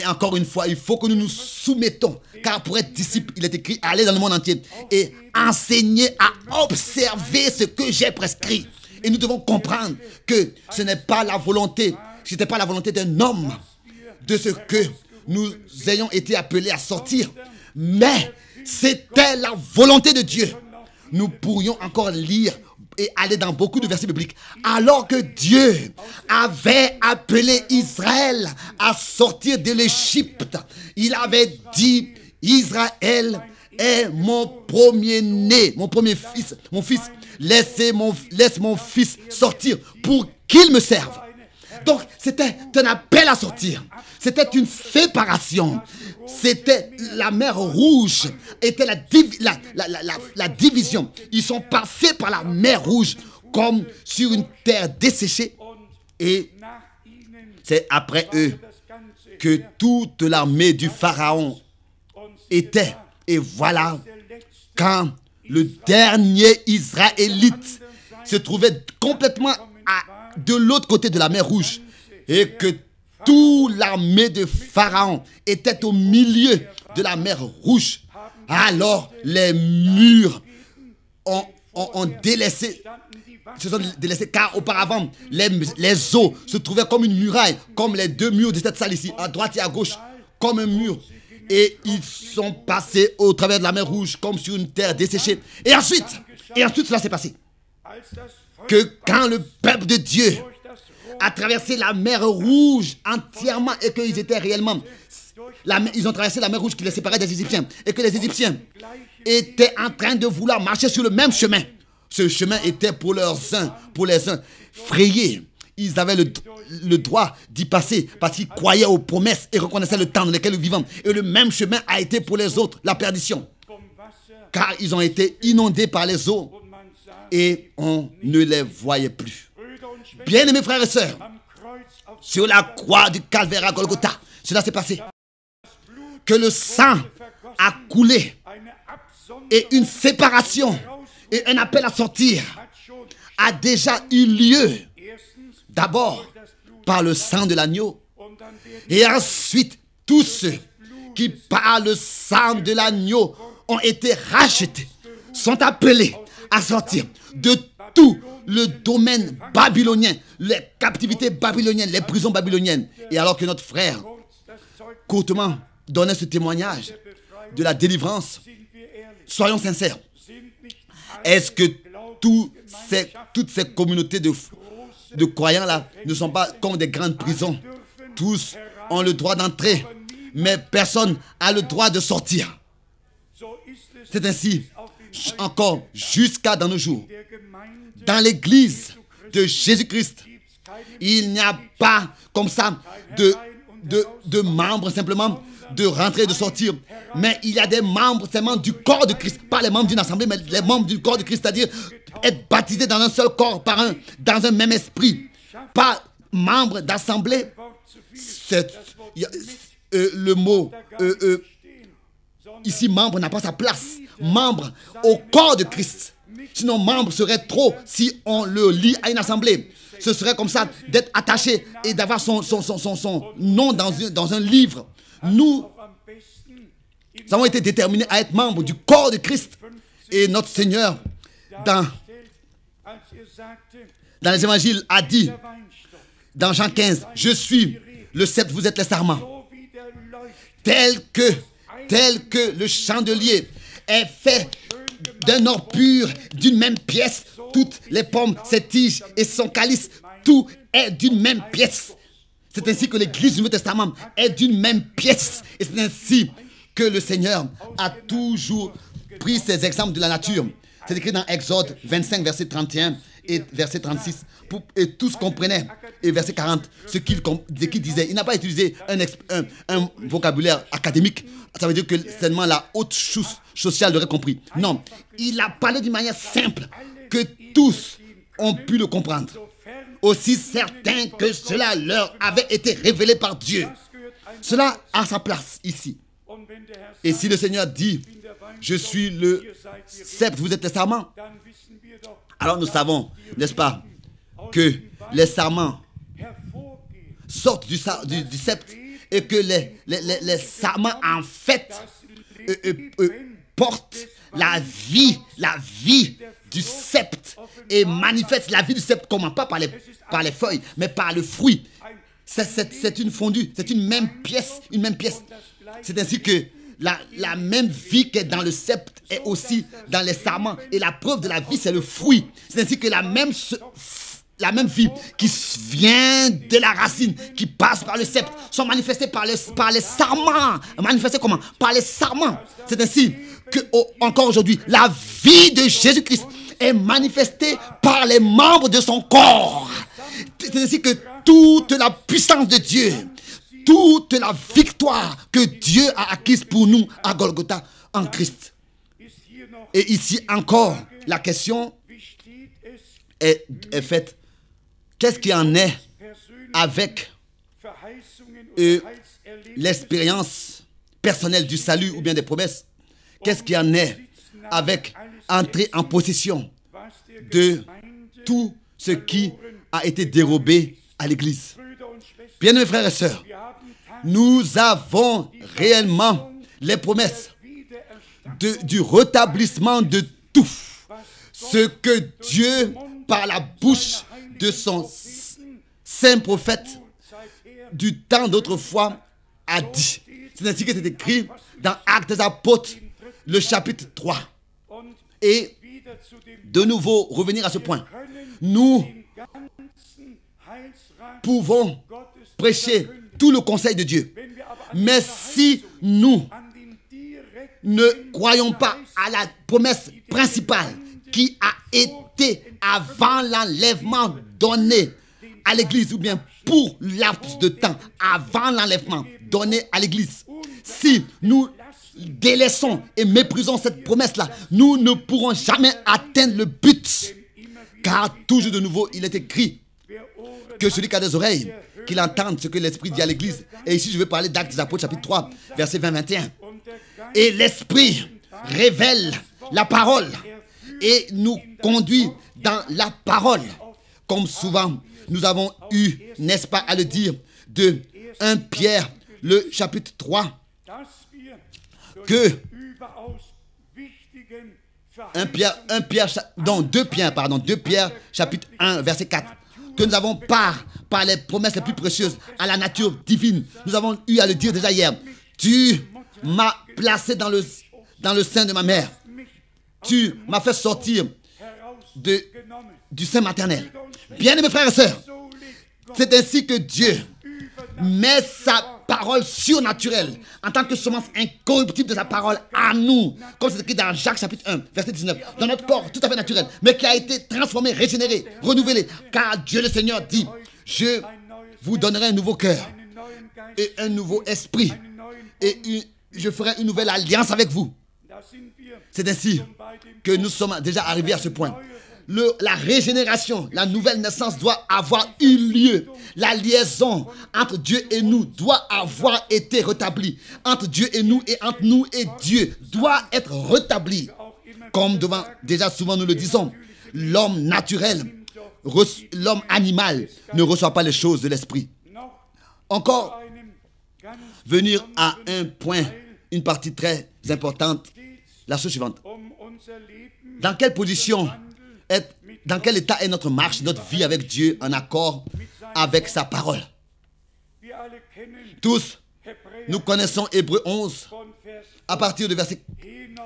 encore une fois, il faut que nous nous soumettons. Car pour être disciple, il est écrit, allez dans le monde entier et enseigner à observer ce que j'ai prescrit. Et nous devons comprendre que ce n'est pas la volonté, c'était pas la volonté d'un homme de ce que nous ayons été appelés à sortir. Mais c'était la volonté de Dieu. Nous pourrions encore lire et aller dans beaucoup de versets bibliques. Alors que Dieu avait appelé Israël à sortir de l'Égypte, il avait dit, Israël est mon premier-né, mon premier fils, mon fils. Laisse mon fils sortir pour qu'il me serve. Donc, c'était un appel à sortir. C'était une séparation. C'était la mer Rouge. Était la division. Ils sont passés par la mer Rouge comme sur une terre desséchée. Et c'est après eux que toute l'armée du Pharaon était. Et voilà, quand le dernier Israélite se trouvait complètement de l'autre côté de la mer Rouge et que toute l'armée de Pharaon était au milieu de la mer Rouge, alors les murs ont délaissé, se sont délaissés, car auparavant les eaux se trouvaient comme une muraille, comme les deux murs de cette salle ici, à droite et à gauche, comme un mur. Et ils sont passés au travers de la mer Rouge comme sur une terre desséchée. Et ensuite cela s'est passé. Que quand le peuple de Dieu, a traversé la mer Rouge entièrement et qu'ils étaient réellement... Ils ont traversé la mer Rouge qui les séparait des Égyptiens et que les Égyptiens étaient en train de vouloir marcher sur le même chemin. Ce chemin était pour les uns frayé. Ils avaient le droit d'y passer parce qu'ils croyaient aux promesses et reconnaissaient le temps dans lequel nous vivons. Et le même chemin a été pour les autres, la perdition. Car ils ont été inondés par les eaux et on ne les voyait plus. Bien-aimés frères et sœurs, sur la croix du Calvaire à Golgotha, cela s'est passé. Que le sang a coulé et une séparation et un appel à sortir a déjà eu lieu. D'abord par le sang de l'agneau et ensuite tous ceux qui par le sang de l'agneau ont été rachetés sont appelés à sortir de tout le domaine babylonien, les captivités babyloniennes, les prisons babyloniennes. Et alors que notre frère courtement donnait ce témoignage de la délivrance, soyons sincères, est-ce que toutes ces communautés de croyants-là ne sont pas comme des grandes prisons? Tous ont le droit d'entrer, mais personne n'a le droit de sortir. C'est ainsi, encore jusqu'à dans nos jours. Dans l'église de Jésus-Christ, il n'y a pas comme ça de membres simplement de rentrer et de sortir. Mais il y a des membres seulement du corps de Christ. Pas les membres d'une assemblée, mais les membres du corps de Christ, c'est-à-dire être baptisés dans un seul corps, dans un même esprit. Pas membres d'assemblée. Le mot ici, membre n'a pas sa place. Membre au corps de Christ. Sinon, membre serait trop si on le lie à une assemblée. Ce serait comme ça d'être attaché et d'avoir son nom dans un livre. Nous avons été déterminés à être membres du corps de Christ. Et notre Seigneur, dans les évangiles, a dit, dans Jean 15, je suis le sceptre, vous êtes les sarments. Tel que le chandelier est fait d'un or pur, d'une même pièce, toutes les pommes, ses tiges et son calice, tout est d'une même pièce. C'est ainsi que l'Église du Nouveau Testament est d'une même pièce. Et c'est ainsi que le Seigneur a toujours pris ces exemples de la nature. C'est écrit dans Exode 25, verset 31 et verset 36. Et tous comprenaient, et verset 40, ce qu'il disait. Il n'a pas utilisé un vocabulaire académique. Ça veut dire que seulement la haute sociale l'aurait compris. Non, il a parlé d'une manière simple que tous ont pu le comprendre. Aussi certain que cela leur avait été révélé par Dieu. Cela a sa place ici. Et si le Seigneur dit, je suis le sceptre, vous êtes les sarments, alors nous savons, n'est-ce pas, que les sarments sortent du sceptre et que les sarments en fait portent la vie du sceptre et manifestent la vie du sceptre. Comment? Pas par les feuilles, mais par le fruit. C'est une fondue, c'est une même pièce. C'est ainsi que la même vie qui est dans le sceptre est aussi dans les sarments. Et la preuve de la vie, c'est le fruit. C'est ainsi que la même vie qui vient de la racine, qui passe par le sceptre, sont manifestées par les sarments. Manifestées comment? Par les sarments. C'est ainsi que, encore aujourd'hui, la vie de Jésus-Christ est manifestée par les membres de son corps. C'est ainsi que toute la puissance de Dieu, toute la victoire que Dieu a acquise pour nous à Golgotha en Christ. Et ici encore, la question est faite. Qu'est-ce qui en est avec l'expérience personnelle du salut ou bien des promesses? Qu'est-ce qui en est avec entrer en possession de tout ce qui a été dérobé à l'Église? Bien-aimés frères et sœurs, nous avons réellement les promesses du rétablissement de tout ce que Dieu, par la bouche de son saint prophète du temps d'autrefois, a dit. C'est ainsi que c'est écrit dans Actes des Apôtres, le chapitre 3. Et de nouveau, revenir à ce point. Nous pouvons prêcher tout le conseil de Dieu. Mais si nous ne croyons pas à la promesse principale qui a été avant l'enlèvement donné à l'Église, ou bien pour laps de temps avant l'enlèvement donné à l'Église, si nous délaissons et méprisons cette promesse-là, nous ne pourrons jamais atteindre le but. Car toujours de nouveau, il est écrit que celui qui a des oreilles, qu'il entende ce que l'Esprit dit à l'Église. Et ici, je vais parler d'Actes des Apôtres, chapitre 3, verset 20-21. Et l'Esprit révèle la parole et nous conduit dans la parole. Comme souvent, nous avons eu, n'est-ce pas, à le dire, de 1 Pierre, le chapitre 3, que 2 Pierre, chapitre 1, verset 4, que nous avons part par les promesses les plus précieuses à la nature divine. Nous avons eu à le dire déjà hier. Tu m'as placé dans le sein de ma mère. Tu m'as fait sortir du sein maternel. Bien-aimés frères et sœurs, c'est ainsi que Dieu met sa parole surnaturelle en tant que semence incorruptible de sa parole à nous, comme c'est écrit dans Jacques chapitre 1 verset 19, dans notre corps tout à fait naturel, mais qui a été transformé, régénéré, renouvelé, car Dieu le Seigneur dit: je vous donnerai un nouveau cœur et un nouveau esprit et je ferai une nouvelle alliance avec vous. C'est ainsi que nous sommes déjà arrivés à ce point. La régénération, la nouvelle naissance doit avoir eu lieu. La liaison entre Dieu et nous doit avoir été rétablie. Entre Dieu et nous entre nous et Dieu doit être rétablie. Comme déjà souvent nous le disons, l'homme naturel, l'homme animal ne reçoit pas les choses de l'esprit. Encore, venir à un point, une partie très importante, la chose suivante. Dans quelle position dans quel état est notre marche, notre vie avec Dieu en accord avec sa parole? Tous, nous connaissons Hébreux 11, à partir du verset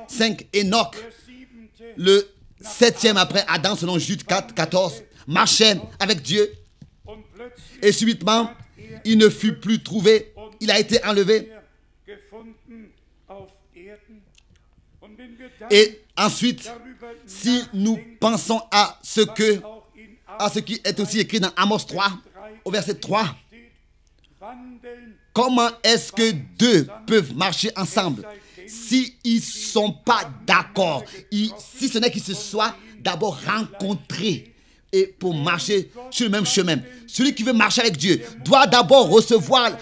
5, Enoch, le 7e après Adam, selon Jude 4, 14, marchait avec Dieu et subitement, il ne fut plus trouvé, il a été enlevé. Et ensuite, si nous pensons à ce qui est aussi écrit dans Amos 3, au verset 3, comment est-ce que deux peuvent marcher ensemble s'ils ne sont pas d'accord, si ce n'est qu'ils se soient d'abord rencontrés et pour marcher sur le même chemin? Celui qui veut marcher avec Dieu doit d'abord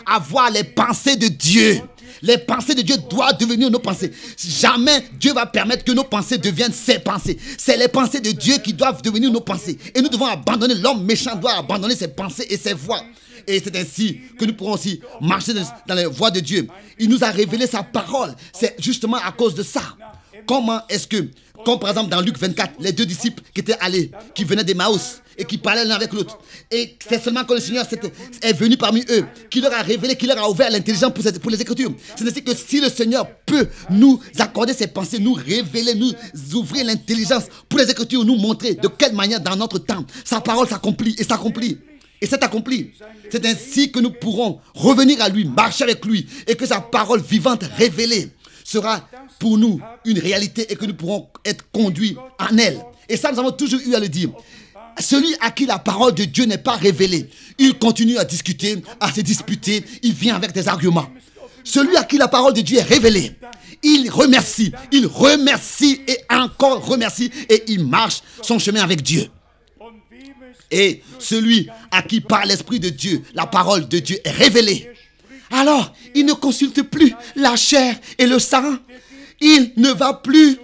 avoir les pensées de Dieu. Les pensées de Dieu doivent devenir nos pensées. Jamais Dieu va permettre que nos pensées deviennent ses pensées. C'est les pensées de Dieu qui doivent devenir nos pensées. Et nous devons abandonner, l'homme méchant doit abandonner ses pensées et ses voies. Et c'est ainsi que nous pourrons aussi marcher dans les voies de Dieu. Il nous a révélé sa parole. C'est justement à cause de ça. Comment est-ce que, comme par exemple dans Luc 24, les deux disciples qui étaient allés, qui venaient d'Emmaüs et qui parlaient l'un avec l'autre. Et c'est seulement quand le Seigneur est venu parmi eux, qui leur a révélé, qui leur a ouvert l'intelligence pour les Écritures. C'est ainsi que si le Seigneur peut nous accorder ses pensées, nous révéler, nous ouvrir l'intelligence pour les Écritures, nous montrer de quelle manière dans notre temps, sa parole s'accomplit et s'accomplit. Et c'est accompli. C'est ainsi que nous pourrons revenir à lui, marcher avec lui, et que sa parole vivante, révélée, sera pour nous une réalité et que nous pourrons être conduits en elle. Et ça, nous avons toujours eu à le dire. Celui à qui la parole de Dieu n'est pas révélée, il continue à discuter, à se disputer, il vient avec des arguments. Celui à qui la parole de Dieu est révélée, il remercie et encore remercie et il marche son chemin avec Dieu. Et celui à qui par l'Esprit de Dieu, la parole de Dieu est révélée, alors il ne consulte plus la chair et le sang. Il ne va plus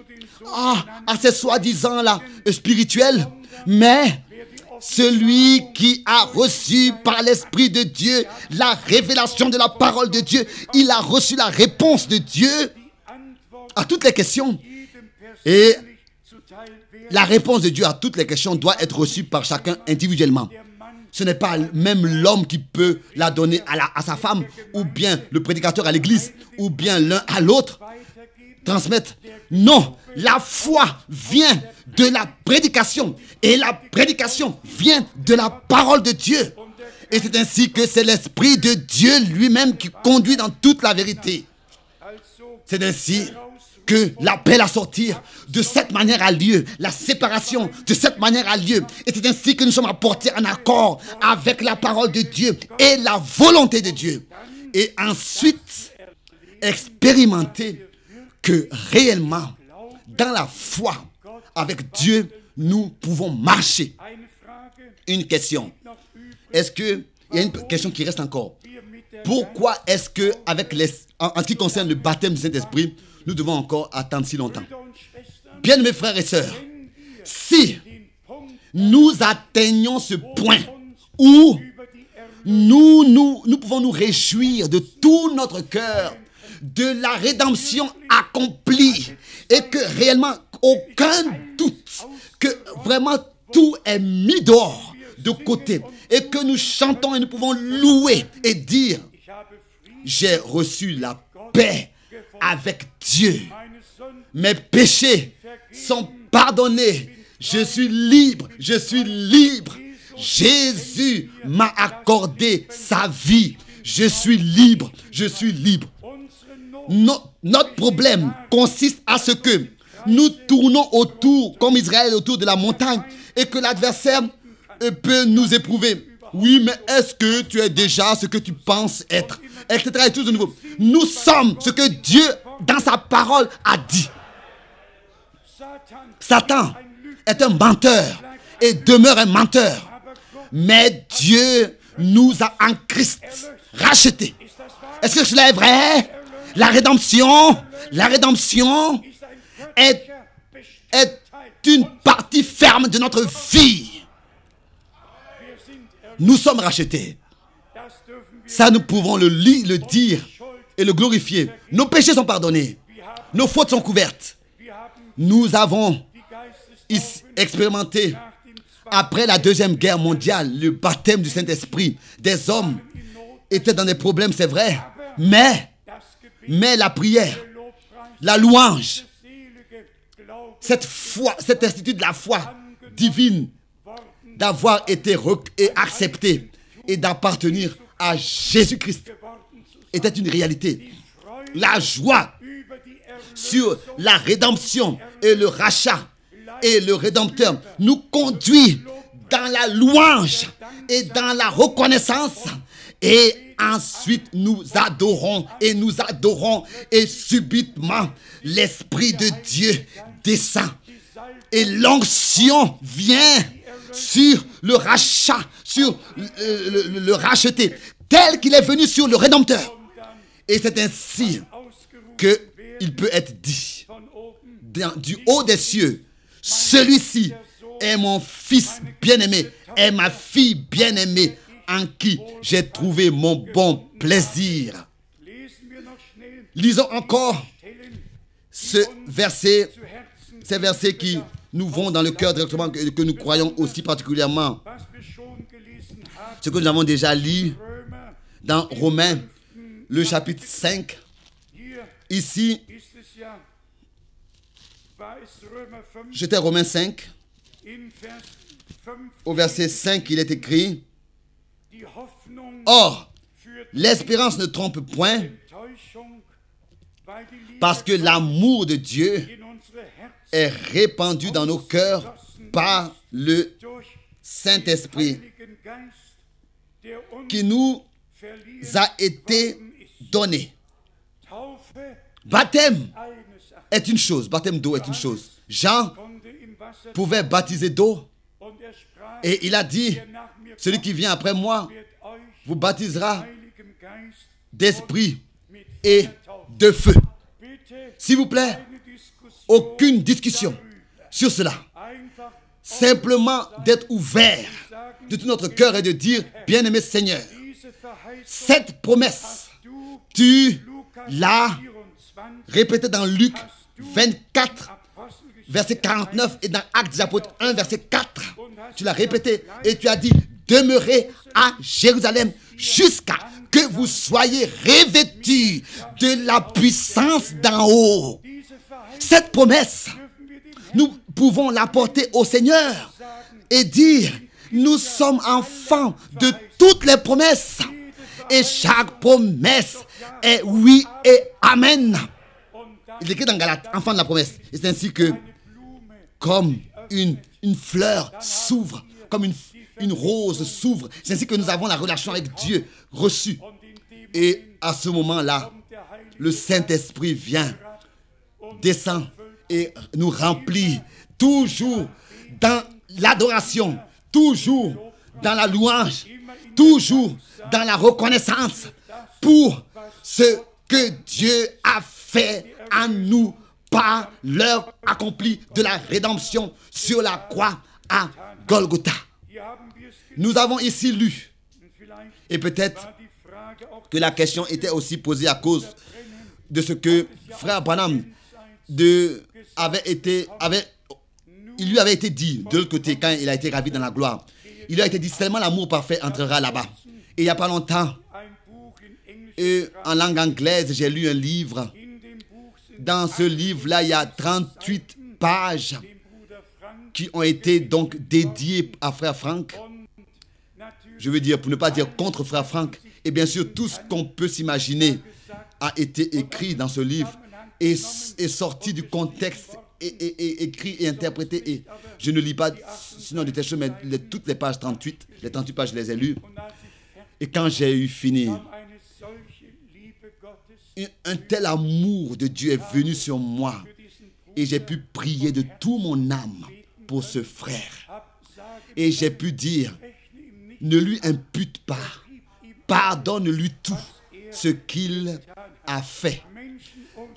à ces soi-disant là spirituels, mais celui qui a reçu par l'Esprit de Dieu la révélation de la parole de Dieu, il a reçu la réponse de Dieu à toutes les questions. Et la réponse de Dieu à toutes les questions doit être reçue par chacun individuellement. Ce n'est pas même l'homme qui peut la donner à sa femme, ou bien le prédicateur à l'église, ou bien l'un à l'autre, transmettre. Non, la foi vient de la prédication, et la prédication vient de la parole de Dieu. Et c'est ainsi que c'est l'Esprit de Dieu lui-même qui conduit dans toute la vérité. C'est ainsi que l'appel à sortir de cette manière a lieu, la séparation de cette manière a lieu. Et c'est ainsi que nous sommes apportés en accord avec la parole de Dieu et la volonté de Dieu. Et ensuite, expérimenter que réellement, dans la foi, avec Dieu, nous pouvons marcher. Une question. Est-ce que, il y a une question qui reste encore. Pourquoi est-ce que, en ce qui concerne le baptême du Saint-Esprit, nous devons encore attendre si longtemps? Bien, mes frères et sœurs, si nous atteignons ce point où nous pouvons nous réjouir de tout notre cœur de la rédemption accomplie et que réellement aucun doute, que vraiment tout est mis dehors de côté et que nous chantons et nous pouvons louer et dire: j'ai reçu la paix avec Dieu. Mes péchés sont pardonnés. Je suis libre. Je suis libre. Jésus m'a accordé sa vie. Je suis libre. Je suis libre. Notre problème consiste à ce que nous tournons autour, comme Israël autour de la montagne, et que l'adversaire peut nous éprouver. Oui, mais est-ce que tu es déjà ce que tu penses être? Etc. Et tout de nouveau. Nous sommes ce que Dieu, dans sa parole, a dit. Satan est un menteur et demeure un menteur. Mais Dieu nous a en Christ rachetés. Est-ce que cela est vrai? La rédemption est une partie ferme de notre vie. Nous sommes rachetés. Ça, nous pouvons le dire et le glorifier. Nos péchés sont pardonnés. Nos fautes sont couvertes. Nous avons expérimenté, après la Deuxième Guerre mondiale, le baptême du Saint-Esprit. Des hommes étaient dans des problèmes, c'est vrai. Mais la prière, la louange, cette foi, cet institut de la foi divine, d'avoir été accepté et d'appartenir à Jésus-Christ, était une réalité. La joie sur la rédemption et le rachat et le Rédempteur nous conduit dans la louange et dans la reconnaissance. Et ensuite nous adorons et subitement l'Esprit de Dieu descend et l'onction vient sur le rachat, sur le racheté, tel qu'il est venu sur le Rédempteur. Et c'est ainsi qu'il peut être dit du haut des cieux: celui-ci est mon fils bien-aimé, est ma fille bien-aimée, en qui j'ai trouvé mon bon plaisir. Lisons encore ces versets qui nous vont dans le cœur directement, que nous croyons aussi particulièrement. Ce que nous avons déjà lu dans Romains, le chapitre 5. Ici, j'étais Romains 5. Au verset 5, il est écrit: or, l'espérance ne trompe point, parce que l'amour de Dieu est répandu dans nos cœurs par le Saint-Esprit qui nous a été donné. Baptême est une chose, baptême d'eau est une chose. Jean pouvait baptiser d'eau et il a dit: celui qui vient après moi vous baptisera d'esprit et de feu. S'il vous plaît, aucune discussion sur cela. Simplement d'être ouvert de tout notre cœur et de dire: bien-aimé Seigneur, cette promesse, tu l'as répétée dans Luc 24, verset 49, et dans Actes des Apôtres 1, verset 4. Tu l'as répété et tu as dit: demeurez à Jérusalem jusqu'à que vous soyez revêtus de la puissance d'en haut. Cette promesse, nous pouvons l'apporter au Seigneur et dire: Nous sommes enfants de toutes les promesses. Et chaque promesse est oui et amen. Il est écrit dans Galates, enfant de la promesse. Et c'est ainsi que, comme une fleur s'ouvre, comme une rose s'ouvre, c'est ainsi que nous avons la relation avec Dieu reçue. Et à ce moment-là, le Saint-Esprit vient, descend et nous remplit, toujours dans l'adoration, toujours dans la louange, toujours dans la reconnaissance pour ce que Dieu a fait en nous par l'œuvre accomplie de la rédemption sur la croix à Golgotha. Nous avons ici lu, et peut-être que la question était aussi posée à cause de ce que frère Branham il lui avait été dit de l'autre côté quand il a été ravi dans la gloire. Il lui a été dit seulement l'amour parfait entrera là-bas. Et il n'y a pas longtemps, en langue anglaise, j'ai lu un livre. Dans ce livre-là, il y a 38 pages qui ont été donc dédiées à frère Frank. Je veux dire, pour ne pas dire contre frère Frank. Et bien sûr, tout ce qu'on peut s'imaginer a été écrit dans ce livre et est sorti du contexte et écrit et interprété. Et je ne lis pas sinon de telles choses, mais toutes les pages 38, les 38 pages, je les ai lues. Et quand j'ai eu fini, un tel amour de Dieu est venu sur moi. Et j'ai pu prier de tout mon âme pour ce frère. Et j'ai pu dire, ne lui impute pas, pardonne-lui tout ce qu'il a fait.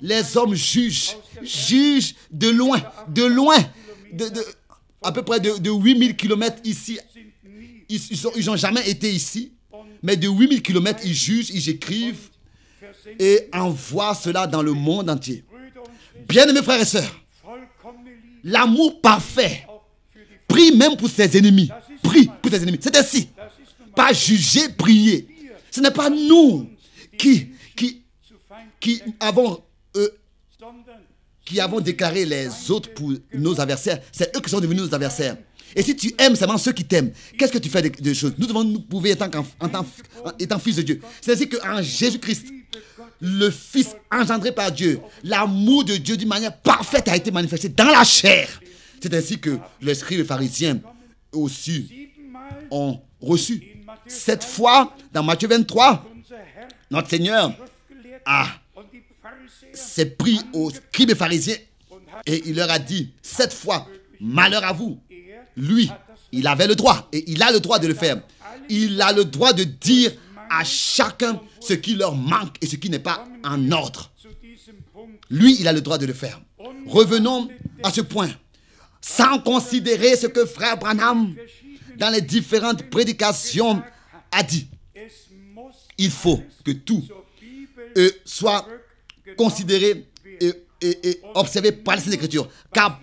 Les hommes jugent de loin, à peu près de 8000 km ici. Ils n'ont jamais été ici, mais de 8000 km, ils jugent, ils écrivent et envoient cela dans le monde entier. Bien-aimés frères et sœurs, l'amour parfait, prie même pour ses ennemis. Prie pour ses ennemis. C'est ainsi. Pas juger, prier. Ce n'est pas nous qui avons déclaré les autres pour nos adversaires. C'est eux qui sont devenus nos adversaires. Et si tu aimes seulement ceux qui t'aiment, qu'est-ce que tu fais de choses? Nous devons nous prouver étant fils de Dieu. C'est ainsi qu'en Jésus-Christ, le Fils engendré par Dieu, l'amour de Dieu d'une manière parfaite a été manifesté dans la chair. C'est ainsi que les scribes et pharisiens aussi ont reçu. Cette fois, dans Matthieu 23, notre Seigneur s'est pris aux scribes et pharisiens et il leur a dit, cette fois, malheur à vous. Lui, il avait le droit et il a le droit de le faire. Il a le droit de dire à chacun ce qui leur manque et ce qui n'est pas en ordre. Lui, il a le droit de le faire. Revenons à ce point. Sans considérer ce que frère Branham, dans les différentes prédications, a dit. Il faut que tout soit considéré et observé par les Écritures. Car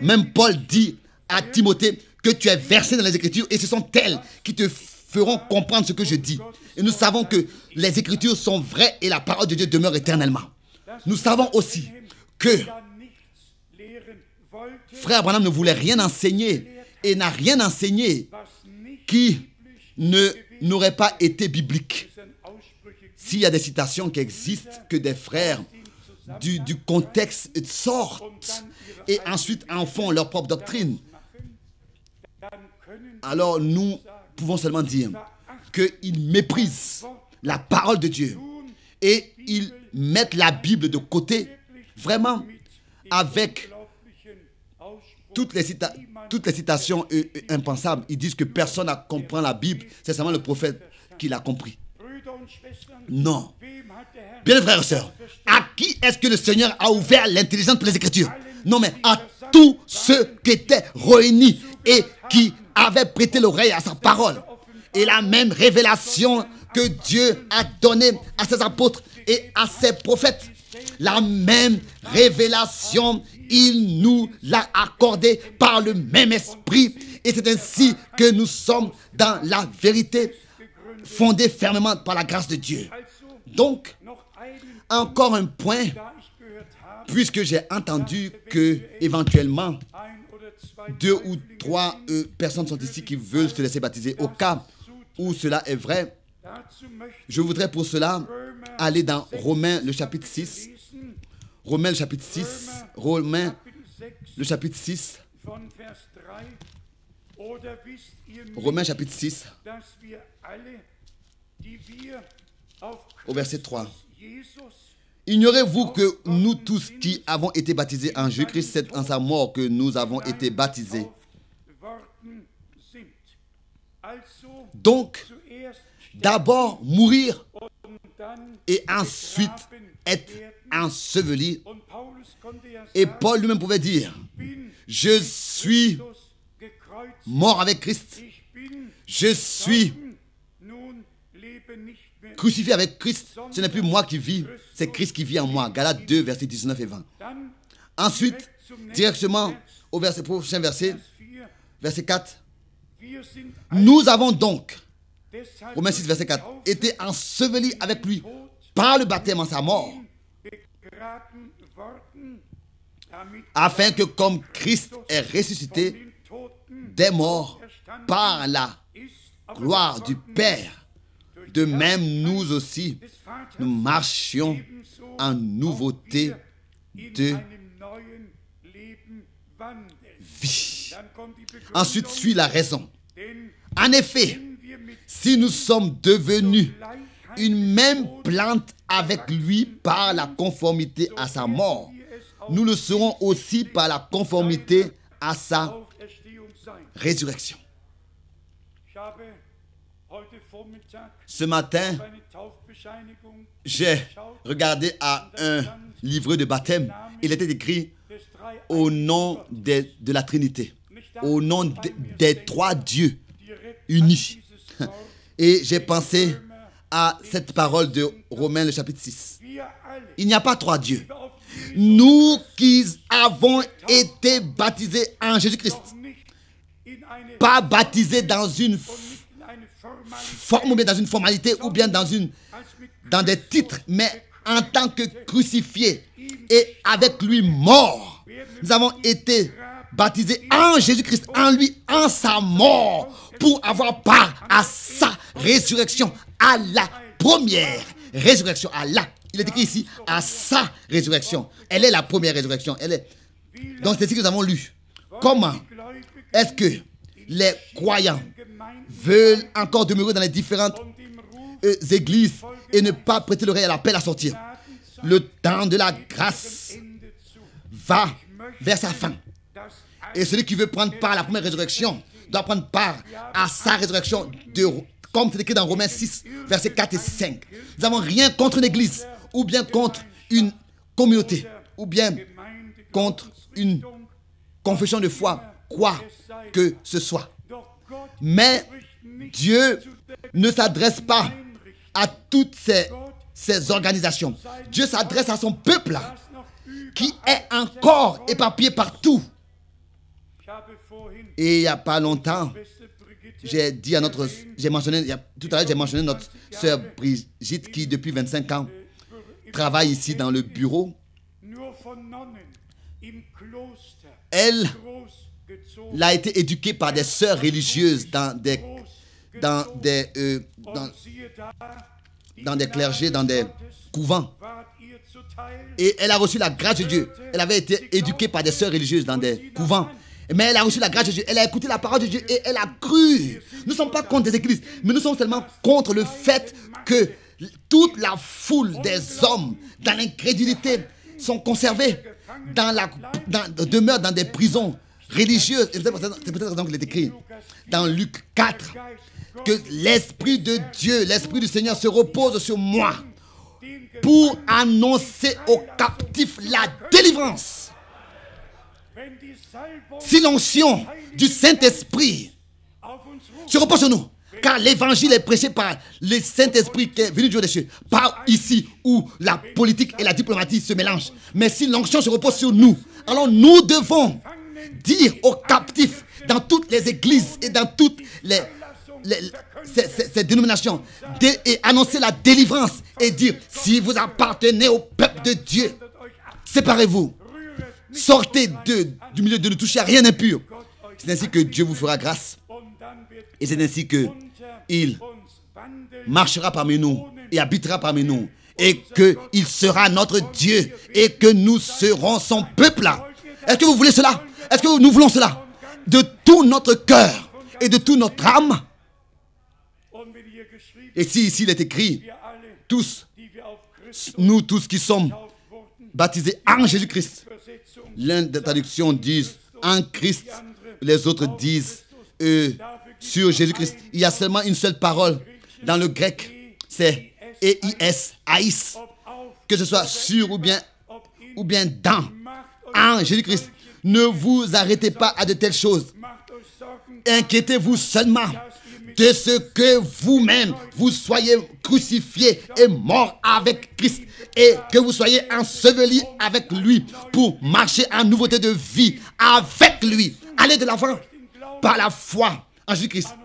même Paul dit à Timothée que tu es versé dans les Écritures et ce sont elles qui te feront comprendre ce que je dis. Et nous savons que les Écritures sont vraies et la parole de Dieu demeure éternellement. Nous savons aussi que frère Branham ne voulait rien enseigner et n'a rien enseigné qui n'aurait pas été biblique. S'il y a des citations qui existent, que des frères du contexte sortent et ensuite en font leur propre doctrine, alors nous pouvons seulement dire qu'ils méprisent la parole de Dieu et ils mettent la Bible de côté, vraiment, avec toutes les citations impensables. Ils disent que personne n'a compris la Bible, c'est seulement le prophète qui l'a compris. Non. Bien, frères et sœurs, à qui est-ce que le Seigneur a ouvert l'intelligence pour les Écritures? Non, mais à tous ceux qui étaient réunis et qui avaient prêté l'oreille à sa parole. Et la même révélation que Dieu a donnée à ses apôtres et à ses prophètes, la même révélation, il nous l'a accordée par le même esprit. Et c'est ainsi que nous sommes dans la vérité, fondée fermement par la grâce de Dieu. Donc, encore un point, puisque j'ai entendu que éventuellement 2 ou 3 personnes sont ici qui veulent se laisser baptiser. Au cas où cela est vrai, je voudrais pour cela aller dans Romains le chapitre 6. Romains le chapitre 6. Romains le chapitre 6. Romains chapitre 6. Au verset 3. Ignorez-vous que nous tous qui avons été baptisés en Jésus-Christ, c'est en sa mort que nous avons été baptisés. Donc, d'abord mourir et ensuite être enseveli. Et Paul lui-même pouvait dire, je suis mort avec Christ. Je suis crucifié avec Christ. Ce n'est plus moi qui vis, c'est Christ qui vit en moi. Galates 2, versets 19 et 20. Ensuite, directement au prochain verset, verset 4. Nous avons donc, Romains 6, verset 4, été ensevelis avec lui par le baptême en sa mort, afin que comme Christ est ressuscité des morts par la gloire du Père, de même nous aussi, nous marchions en nouveauté de vie. Ensuite suit la raison. En effet, si nous sommes devenus une même plante avec lui par la conformité à sa mort, nous le serons aussi par la conformité à sa résurrection. Ce matin, j'ai regardé à un livret de baptême. Il était écrit au nom de la Trinité, au nom des trois dieux unis. Et j'ai pensé à cette parole de Romains le chapitre 6. Il n'y a pas trois dieux. Nous qui avons été baptisés en Jésus-Christ, pas baptisés dans une forme ou bien dans une formalité ou bien dans des titres, mais en tant que crucifiés et avec lui mort. Nous avons été baptisés en Jésus-Christ, en lui, en sa mort, pour avoir part à sa résurrection, à la première résurrection, il est écrit ici, à sa résurrection. Elle est la première résurrection. Donc c'est ce que nous avons lu. Comment est-ce que les croyants veulent encore demeurer dans les différentes églises et ne pas prêter l'oreille à l'appel à sortir? Le temps de la grâce va vers sa fin. Et celui qui veut prendre part à la première résurrection doit prendre part à sa résurrection, comme c'est écrit dans Romains 6, versets 4 et 5. Nous n'avons rien contre une église, ou bien contre une communauté, ou bien contre une confession de foi, quoi que ce soit. Mais Dieu ne s'adresse pas à toutes ces organisations. Dieu s'adresse à son peuple qui est encore éparpillé partout. Et il n'y a pas longtemps, tout à l'heure, j'ai mentionné notre sœur Brigitte qui, depuis 25 ans, travaille ici dans le bureau. Elle a été éduquée par des sœurs religieuses dans des clergés, dans des couvents. Et elle a reçu la grâce de Dieu. Elle avait été éduquée par des sœurs religieuses dans des couvents. Mais elle a reçu la grâce de Dieu. Elle a écouté la parole de Dieu et elle a cru. Nous ne sommes pas contre des églises, mais nous sommes seulement contre le fait que toute la foule des hommes dans l'incrédulité sont conservés, demeurent dans des prisons religieuses. Et c'est peut-être la raison qu'il est écrit dans Luc 4 que l'Esprit de Dieu, l'Esprit du Seigneur se repose sur moi pour annoncer aux captifs la délivrance. Si l'onction du Saint-Esprit se repose sur nous, car l'évangile est prêché par le Saint-Esprit qui est venu du haut des cieux, pas ici où la politique et la diplomatie se mélangent. Mais si l'onction se repose sur nous, alors nous devons dire aux captifs dans toutes les églises et dans toutes ces dénominations et annoncer la délivrance et dire: si vous appartenez au peuple de Dieu, séparez-vous sortez du milieu, de ne toucher à rien d'impur. C'est ainsi que Dieu vous fera grâce. Et c'est ainsi qu'il marchera parmi nous et habitera parmi nous. Et qu'il sera notre Dieu et que nous serons son peuple. Est-ce que vous voulez cela? Est-ce que nous voulons cela? De tout notre cœur et de toute notre âme. Et si ici il est écrit, tous, nous tous qui sommes baptisés en Jésus-Christ, l'une des traductions disent en Christ, les autres disent sur Jésus-Christ. Il y a seulement une seule parole dans le grec, c'est E-I-S, aïs, que ce soit sur ou bien dans, en Jésus-Christ. Ne vous arrêtez pas à de telles choses. Inquiétez-vous seulement de ce que vous-même, vous soyez crucifiés et morts avec Christ et que vous soyez ensevelis avec lui pour marcher en nouveauté de vie avec lui. Allez de l'avant par la foi en Jésus-Christ,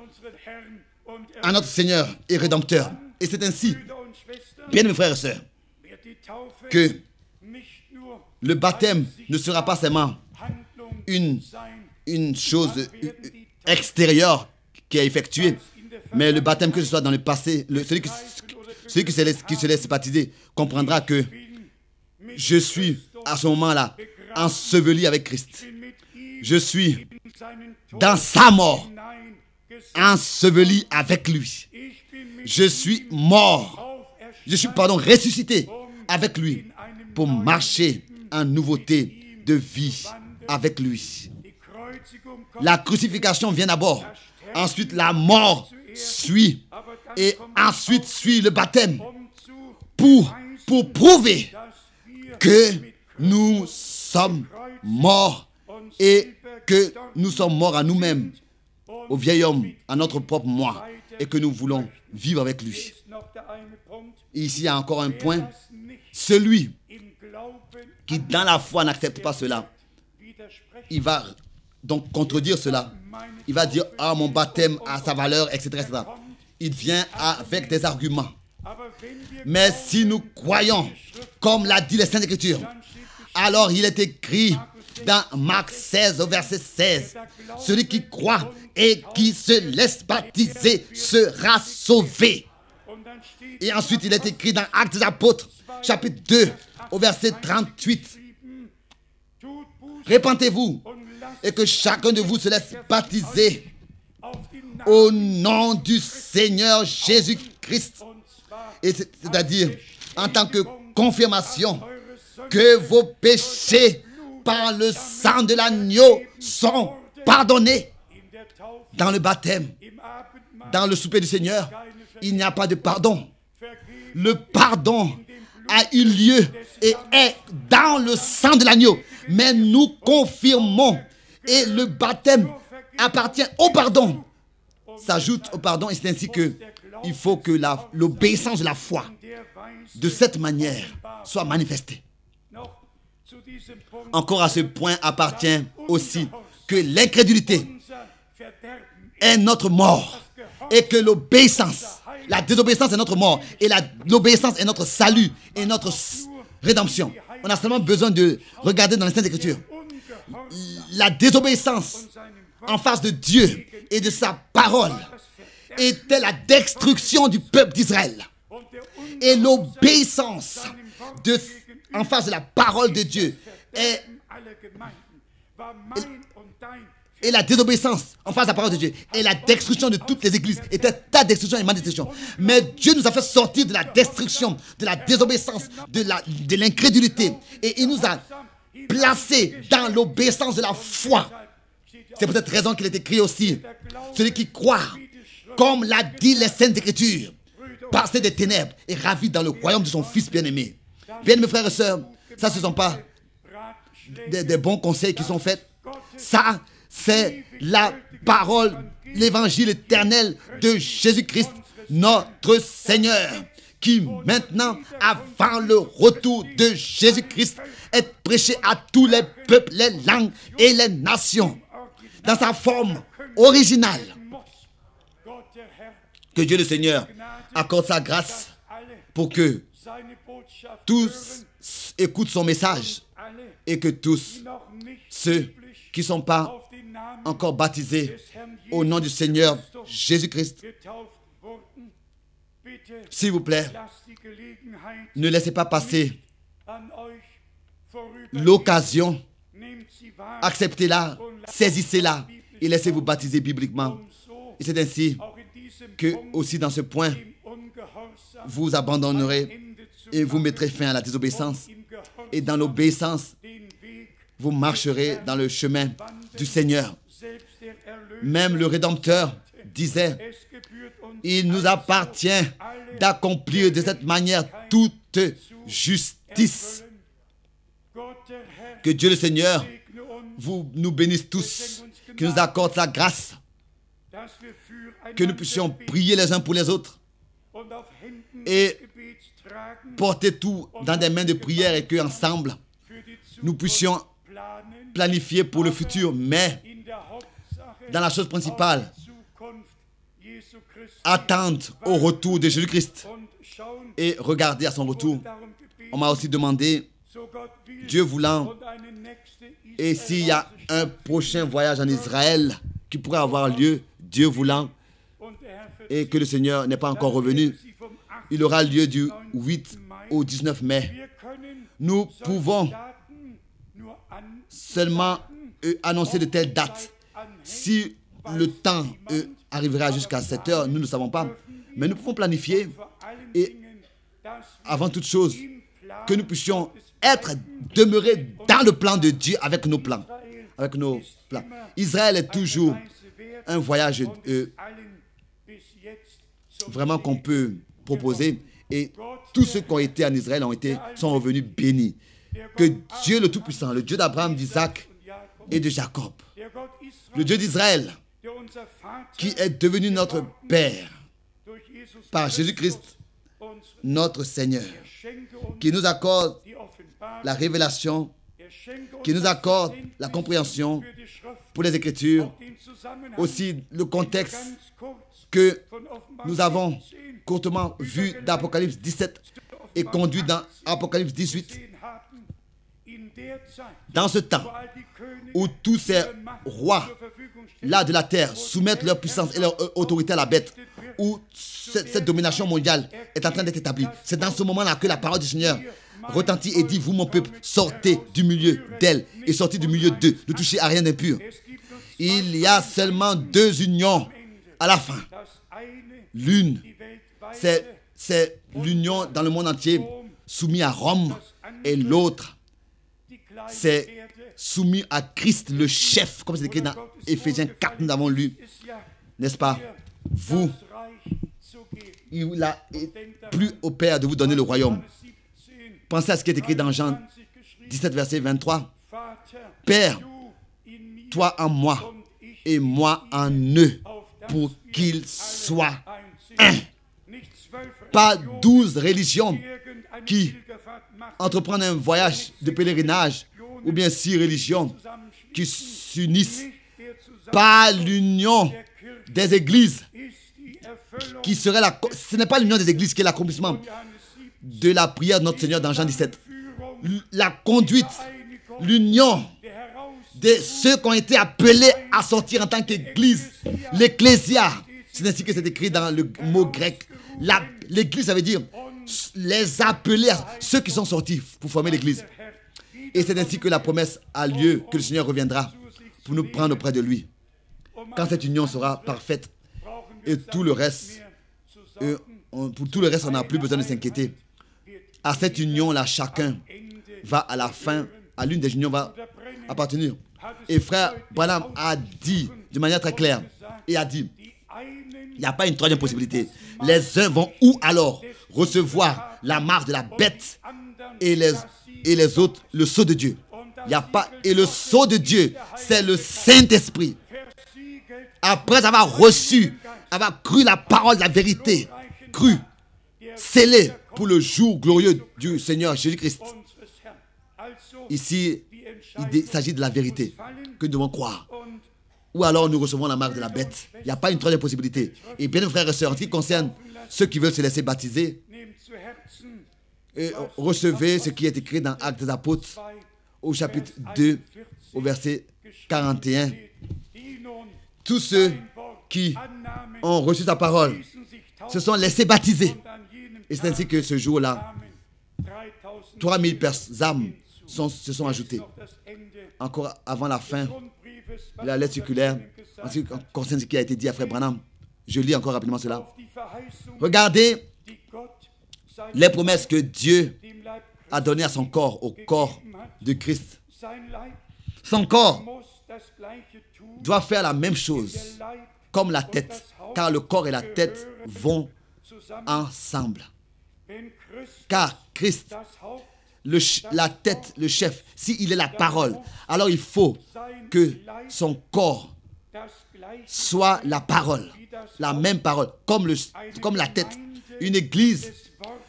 en notre Seigneur et Rédempteur. Et c'est ainsi, bien mes frères et sœurs, que le baptême ne sera pas seulement une chose extérieure qui est effectuée, mais le baptême, que ce soit dans le passé, celui qui se laisse baptiser comprendra que je suis à ce moment-là enseveli avec Christ. Je suis dans sa mort, enseveli avec lui. Je suis mort, ressuscité avec lui pour marcher en nouveauté de vie avec lui. La crucifixion vient d'abord, ensuite la mort suit et ensuite suit le baptême pour prouver que nous sommes morts et que nous sommes morts à nous-mêmes, au vieil homme, à notre propre moi, et que nous voulons vivre avec lui. Et ici, il y a encore un point. Celui qui, dans la foi, n'accepte pas cela, il va donc contredire cela. Il va dire, ah, mon baptême a sa valeur, etc., etc. Il vient avec des arguments. Mais si nous croyons, comme l'a dit les Saintes Écritures, alors il est écrit dans Marc 16, au verset 16, celui qui croit et qui se laisse baptiser sera sauvé. Et ensuite, il est écrit dans Actes des Apôtres, chapitre 2, au verset 38. Repentez-vous et que chacun de vous se laisse baptiser au nom du Seigneur Jésus-Christ. Et c'est-à-dire, en tant que confirmation que vos péchés par le sang de l'agneau sont pardonnés. Dans le baptême, dans le souper du Seigneur, il n'y a pas de pardon. Le pardon a eu lieu et est dans le sang de l'agneau. Mais nous confirmons et le baptême appartient au pardon. S'ajoute au pardon et c'est ainsi que il faut que l'obéissance de la foi de cette manière soit manifestée. Encore à ce point appartient aussi que l'incrédulité est notre mort et que l'obéissance, la désobéissance est notre mort et l'obéissance est notre salut et notre rédemption. On a seulement besoin de regarder dans les Saintes Écritures. La désobéissance en face de Dieu et de sa parole était la destruction du peuple d'Israël. Et l'obéissance en face de la parole de Dieu et la désobéissance en face de la parole de Dieu et la destruction de toutes les églises était ta destruction et ma destruction. Mais Dieu nous a fait sortir de la destruction, de la désobéissance, de l'incrédulité et il nous a placés dans l'obéissance de la foi. C'est pour cette raison qu'il est écrit aussi, celui qui croit, comme l'a dit les Saintes Écritures, passer des ténèbres et ravi dans le royaume de son Fils bien-aimé. Bien, mes frères et sœurs, ça ce ne sont pas des bons conseils qui sont faits. Ça, c'est la parole, l'évangile éternel de Jésus-Christ, notre Seigneur, qui maintenant, avant le retour de Jésus-Christ, est prêché à tous les peuples, les langues et les nations, dans sa forme originale. Que Dieu le Seigneur accorde sa grâce pour que tous écoutent son message et que tous ceux qui ne sont pas encore baptisés au nom du Seigneur Jésus-Christ, s'il vous plaît, ne laissez pas passer l'occasion, acceptez-la, saisissez-la et laissez-vous baptiser bibliquement. Et c'est ainsi que, aussi dans ce point, vous abandonnerez et vous mettrez fin à la désobéissance. Et dans l'obéissance, vous marcherez dans le chemin du Seigneur. Même le Rédempteur disait, il nous appartient d'accomplir de cette manière toute justice. Que Dieu le Seigneur nous bénisse tous, qu'il nous accorde sa grâce, que nous puissions prier les uns pour les autres et porter tout dans des mains de prière et qu'ensemble, nous puissions planifier pour le futur, mais dans la chose principale, attendre au retour de Jésus-Christ et regarder à son retour. On m'a aussi demandé, Dieu voulant, et s'il y a un prochain voyage en Israël qui pourrait avoir lieu, Dieu voulant, et que le Seigneur n'est pas encore revenu, il aura lieu du 8 au 19 mai. Nous pouvons seulement annoncer de telles dates. Si le temps arrivera jusqu'à 7 heures, nous ne savons pas. Mais nous pouvons planifier et, avant toute chose, que nous puissions demeurer dans le plan de Dieu avec nos plans. Israël est toujours un voyage vraiment qu'on peut proposer. Et tous ceux qui ont été en Israël sont revenus bénis. Que Dieu le Tout-Puissant, le Dieu d'Abraham, d'Isaac et de Jacob, le Dieu d'Israël, qui est devenu notre Père par Jésus-Christ, notre Seigneur, qui nous accorde la révélation, qui nous accorde la compréhension pour les Écritures, aussi le contexte que nous avons courtement vu d'Apocalypse 17 et conduit dans Apocalypse 18. Dans ce temps où tous ces rois là de la terre soumettent leur puissance et leur autorité à la bête, où cette domination mondiale est en train d'être établie, c'est dans ce moment-là que la parole du Seigneur retentit et dit, vous mon peuple, sortez du milieu d'elle et sortez du milieu d'eux, ne touchez à rien d'impur. Il y a seulement deux unions à la fin. L'une, c'est l'union dans le monde entier soumise à Rome, et l'autre, c'est soumis à Christ le chef, comme c'est écrit dans Éphésiens 4, nous avons lu, n'est-ce pas? Vous, il a plu au Père de vous donner le royaume. Pensez à ce qui est écrit dans Jean 17, verset 23. Père, toi en moi et moi en eux, pour qu'ils soient un. Pas 12 religions qui entreprennent un voyage de pèlerinage, ou bien 6 religions qui s'unissent. Pas l'union des églises qui serait ce n'est pas l'union des églises qui est l'accomplissement de la prière de notre Seigneur dans Jean 17. La conduite, l'union de ceux qui ont été appelés à sortir en tant qu'église, l'ecclésia, c'est ainsi que c'est écrit dans le mot grec. L'église, ça veut dire les appelés, ceux qui sont sortis pour former l'église. Et c'est ainsi que la promesse a lieu, que le Seigneur reviendra pour nous prendre auprès de lui. Quand cette union sera parfaite, et tout le reste, pour tout le reste, on n'a plus besoin de s'inquiéter. À cette union-là, chacun va à la fin, à l'une des unions va appartenir. Et frère Branham a dit de manière très claire, et a dit, il n'y a pas une troisième possibilité. Les uns vont où alors recevoir la marque de la bête et les autres le sceau de Dieu. Il n'y a pas. Et le sceau de Dieu, c'est le Saint-Esprit. Après avoir reçu, avoir cru la parole de la vérité, cru, scellé pour le jour glorieux du Seigneur Jésus-Christ. Ici, il s'agit de la vérité que nous devons croire. Ou alors nous recevons la marque de la bête. Il n'y a pas une troisième possibilité. Et bien, frères et sœurs, en ce qui concerne ceux qui veulent se laisser baptiser, recevez ce qui est écrit dans Actes des Apôtres au chapitre 2, au verset 41. Tous ceux qui ont reçu sa parole se sont laissés baptiser. Et c'est ainsi que ce jour-là, 3000 âmes se sont ajoutées. Encore avant la fin de la lettre circulaire, en ce qui concerne ce qui a été dit à Frère Branham, je lis encore rapidement cela. Regardez les promesses que Dieu a données à son corps, au corps de Christ. Son corps doit faire la même chose comme la tête, car le corps et la tête vont ensemble. Car Christ, la tête, le chef, s'il est la parole, alors il faut que son corps soit la parole, la même parole, comme la tête. Une église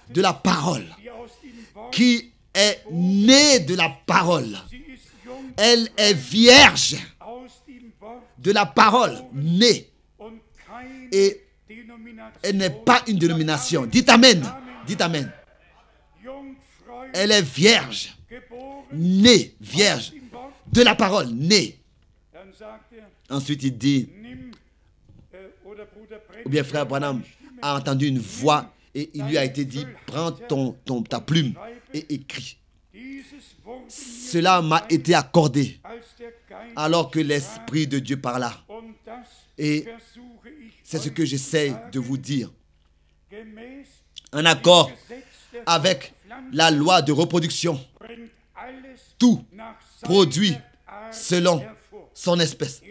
de la parole qui est née de la parole. Elle est vierge de la parole, née. Et elle n'est pas une dénomination. Dites Amen. Dites Amen. Elle est vierge, née, vierge de la parole, née. Ensuite, il dit, ou bien frère Branham a entendu une voix et il lui a été dit, prends ta plume et écris. Cela m'a été accordé alors que l'Esprit de Dieu parla. Et c'est ce que j'essaie de vous dire. En accord avec la loi de reproduction, tout produit selon son espèce.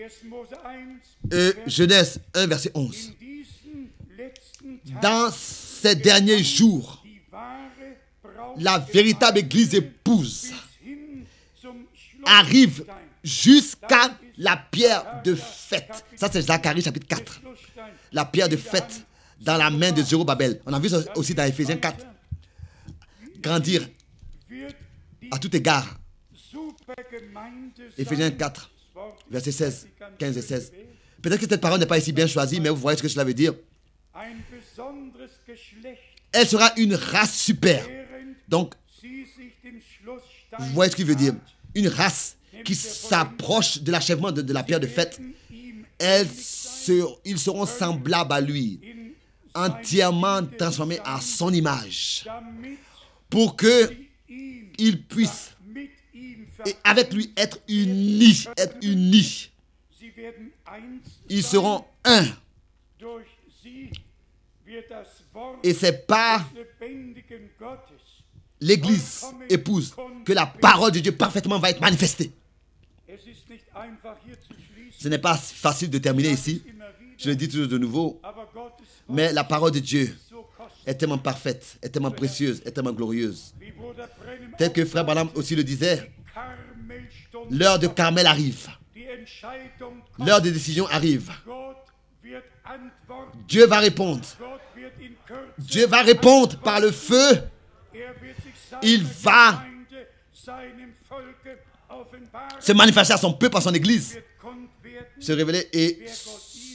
Genèse 1, verset 11. Dans ces derniers jours, la véritable église épouse arrive jusqu'à la pierre de fête. Ça, c'est Zacharie chapitre 4. La pierre de fête dans la main de Zérubabel. On a vu ça aussi dans Éphésiens 4. Grandir à tout égard. Éphésiens 4, versets 16, 15 et 16. Peut-être que cette parole n'est pas ici bien choisie, mais vous voyez ce que cela veut dire. Elle sera une race super. Donc, vous voyez ce qu'il veut dire. Une race qui s'approche de l'achèvement de la pierre de fête. Ils seront semblables à lui, entièrement transformés à son image, pour qu'ils puissent et avec lui être unis, Ils seront un. Et c'est par l'Église épouse que la parole de Dieu parfaitement va être manifestée. Ce n'est pas facile de terminer ici. Je le dis toujours de nouveau. Mais la parole de Dieu est tellement parfaite, est tellement précieuse, est tellement glorieuse. Tel que Frère Branham aussi le disait, l'heure de Carmel arrive. L'heure de décision arrive. Dieu va répondre. Dieu va répondre par le feu. Il va se manifester à son peuple, à son église. Se révéler et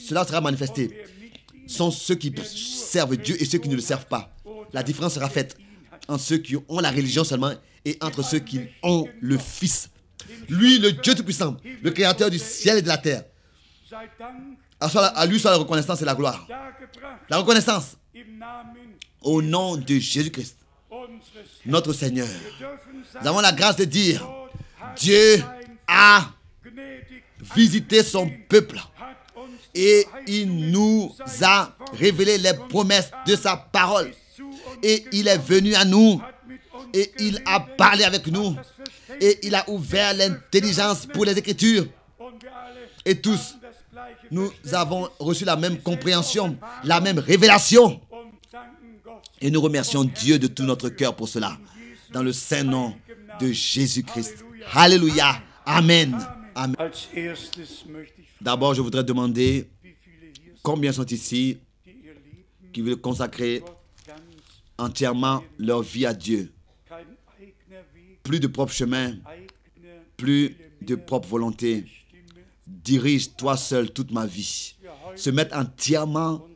cela sera manifesté. Sont ceux qui servent Dieu et ceux qui ne le servent pas. La différence sera faite entre ceux qui ont la religion seulement et entre ceux qui ont le Fils. Lui, le Dieu Tout-Puissant, le Créateur du ciel et de la terre. À lui soit la reconnaissance et la gloire. La reconnaissance au nom de Jésus-Christ, notre Seigneur. Nous avons la grâce de dire, Dieu a visité son peuple et il nous a révélé les promesses de sa parole. Et il est venu à nous et il a parlé avec nous et il a ouvert l'intelligence pour les Écritures. Et tous, nous avons reçu la même compréhension, la même révélation. Et nous remercions Dieu de tout notre cœur pour cela. Dans le saint nom de Jésus-Christ. Alléluia. Amen. Amen. D'abord, je voudrais demander combien sont ici qui veulent consacrer entièrement leur vie à Dieu. Plus de propre chemin, plus de propre volonté. Dirige toi seul toute ma vie. Se mettre entièrement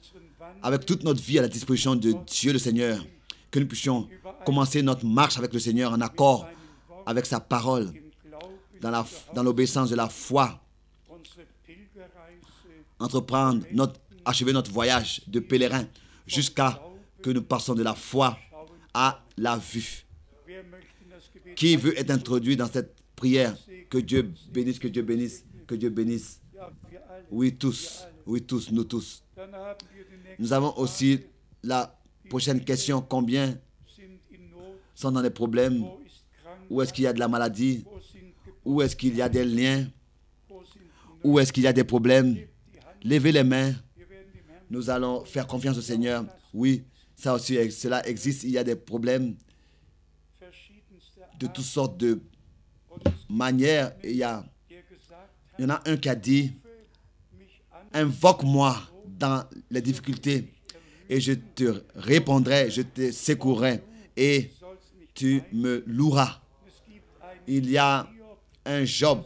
avec toute notre vie à la disposition de Dieu le Seigneur. Que nous puissions commencer notre marche avec le Seigneur en accord avec sa parole, dans l'obéissance de la foi, achever notre voyage de pèlerin jusqu'à que nous passons de la foi à la vue. Qui veut être introduit dans cette prière? Que Dieu bénisse, que Dieu bénisse, que Dieu bénisse. Oui, tous, nous tous. Nous avons aussi la prochaine question. Combien sont dans les problèmes? Où est-ce qu'il y a de la maladie? Où est-ce qu'il y a des liens? Où est-ce qu'il y a des problèmes? Levez les mains. Nous allons faire confiance au Seigneur. Oui, ça aussi, cela existe. Il y a des problèmes de toutes sortes de manières. Il y en a un qui a dit, invoque-moi dans les difficultés et je te répondrai, je te secourrai et tu me loueras. Il y a un Job,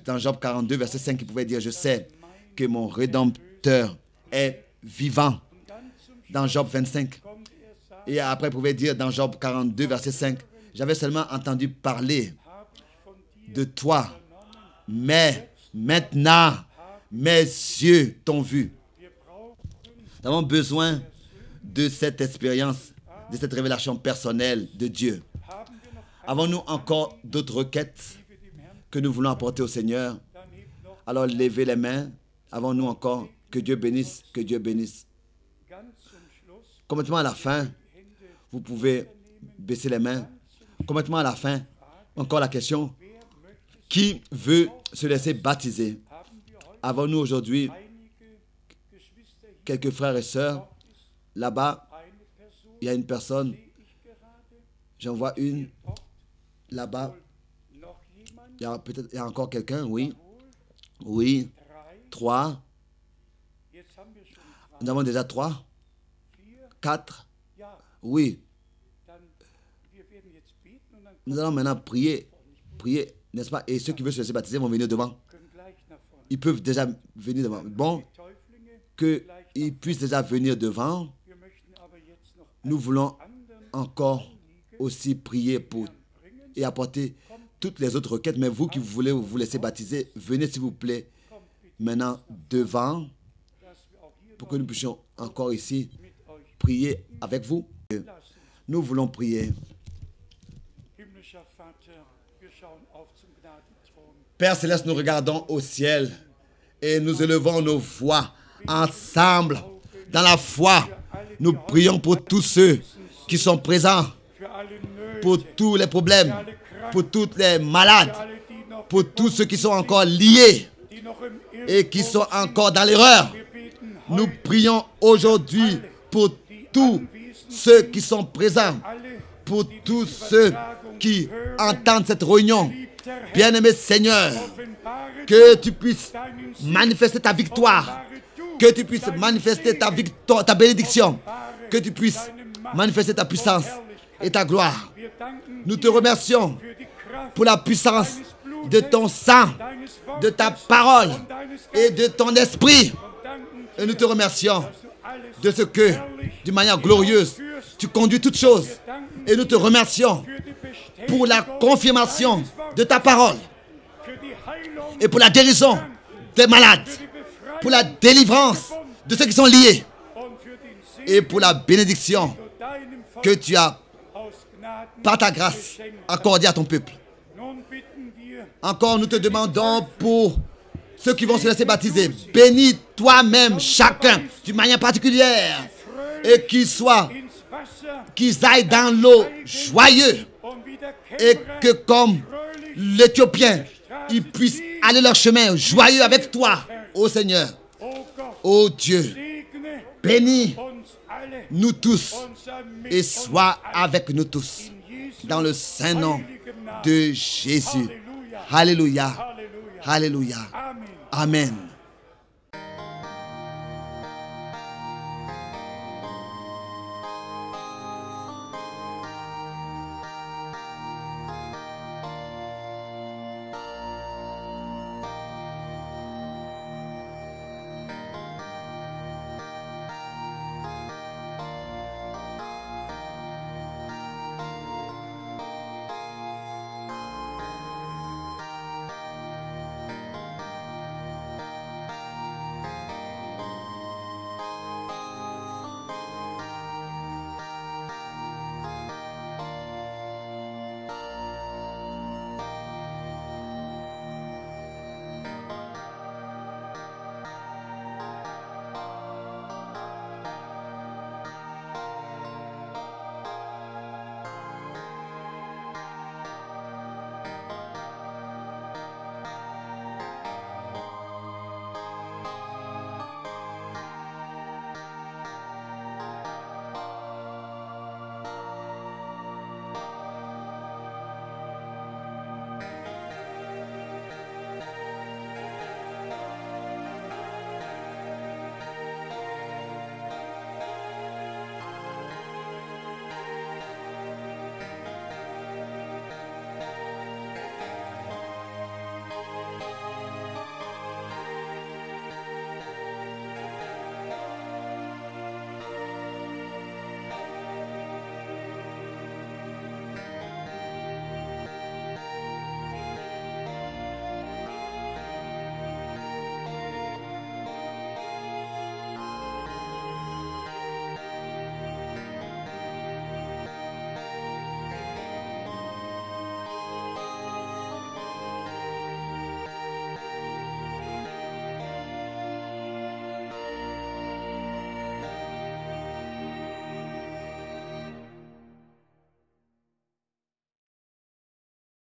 dans Job 42, verset 5, qui pouvait dire, je sais que mon Rédempteur est vivant. Dans Job 25. Et après, il pouvait dire dans Job 42, verset 5, j'avais seulement entendu parler de toi, mais maintenant, mes yeux t'ont vu. Nous avons besoin de cette expérience, de cette révélation personnelle de Dieu. Avons-nous encore d'autres requêtes que nous voulons apporter au Seigneur? Alors levez les mains. Avons-nous encore? Que Dieu bénisse, que Dieu bénisse. Complètement à la fin, vous pouvez baisser les mains. Complètement à la fin, encore la question. Qui veut se laisser baptiser? Avons-nous aujourd'hui quelques frères et sœurs? Là-bas, il y a une personne. J'en vois une. Là-bas, il y a encore quelqu'un, oui. Oui. 3. Nous avons déjà 3. 4. Oui. Nous allons maintenant prier, n'est-ce pas? Et ceux qui veulent se laisser baptiser vont venir devant. Ils peuvent déjà venir devant. Bon, qu'ils puissent déjà venir devant. Nous voulons encore aussi prier pour et apporter toutes les autres requêtes. Mais vous qui voulez vous laisser baptiser, venez s'il vous plaît maintenant devant pour que nous puissions encore ici prier avec vous. Nous voulons prier. Père Céleste, nous regardons au ciel et nous élevons nos voix ensemble dans la foi. Nous prions pour tous ceux qui sont présents, pour tous les problèmes, pour toutes les malades, pour tous ceux qui sont encore liés et qui sont encore dans l'erreur. Nous prions aujourd'hui pour tous ceux qui sont présents, pour tous ceux qui entendent cette réunion. Bien-aimé Seigneur, que tu puisses manifester ta victoire, que tu puisses manifester ta victoire, ta bénédiction, que tu puisses manifester ta puissance et ta gloire. Nous te remercions pour la puissance de ton sang, de ta parole et de ton esprit. Et nous te remercions de ce que, d'une manière glorieuse, tu conduis toutes choses. Et nous te remercions pour la confirmation de ta parole et pour la guérison des malades, pour la délivrance de ceux qui sont liés et pour la bénédiction que tu as, par ta grâce, accordée à ton peuple. Encore, nous te demandons pour ceux qui vont se laisser baptiser. Bénis toi-même chacun d'une manière particulière et qu'ils aillent dans l'eau joyeux et que comme l'Éthiopien, ils puissent aller leur chemin joyeux avec toi, ô Seigneur. Ô Dieu, bénis nous tous et sois avec nous tous dans le saint nom de Jésus. Alléluia. Alléluia. Amen.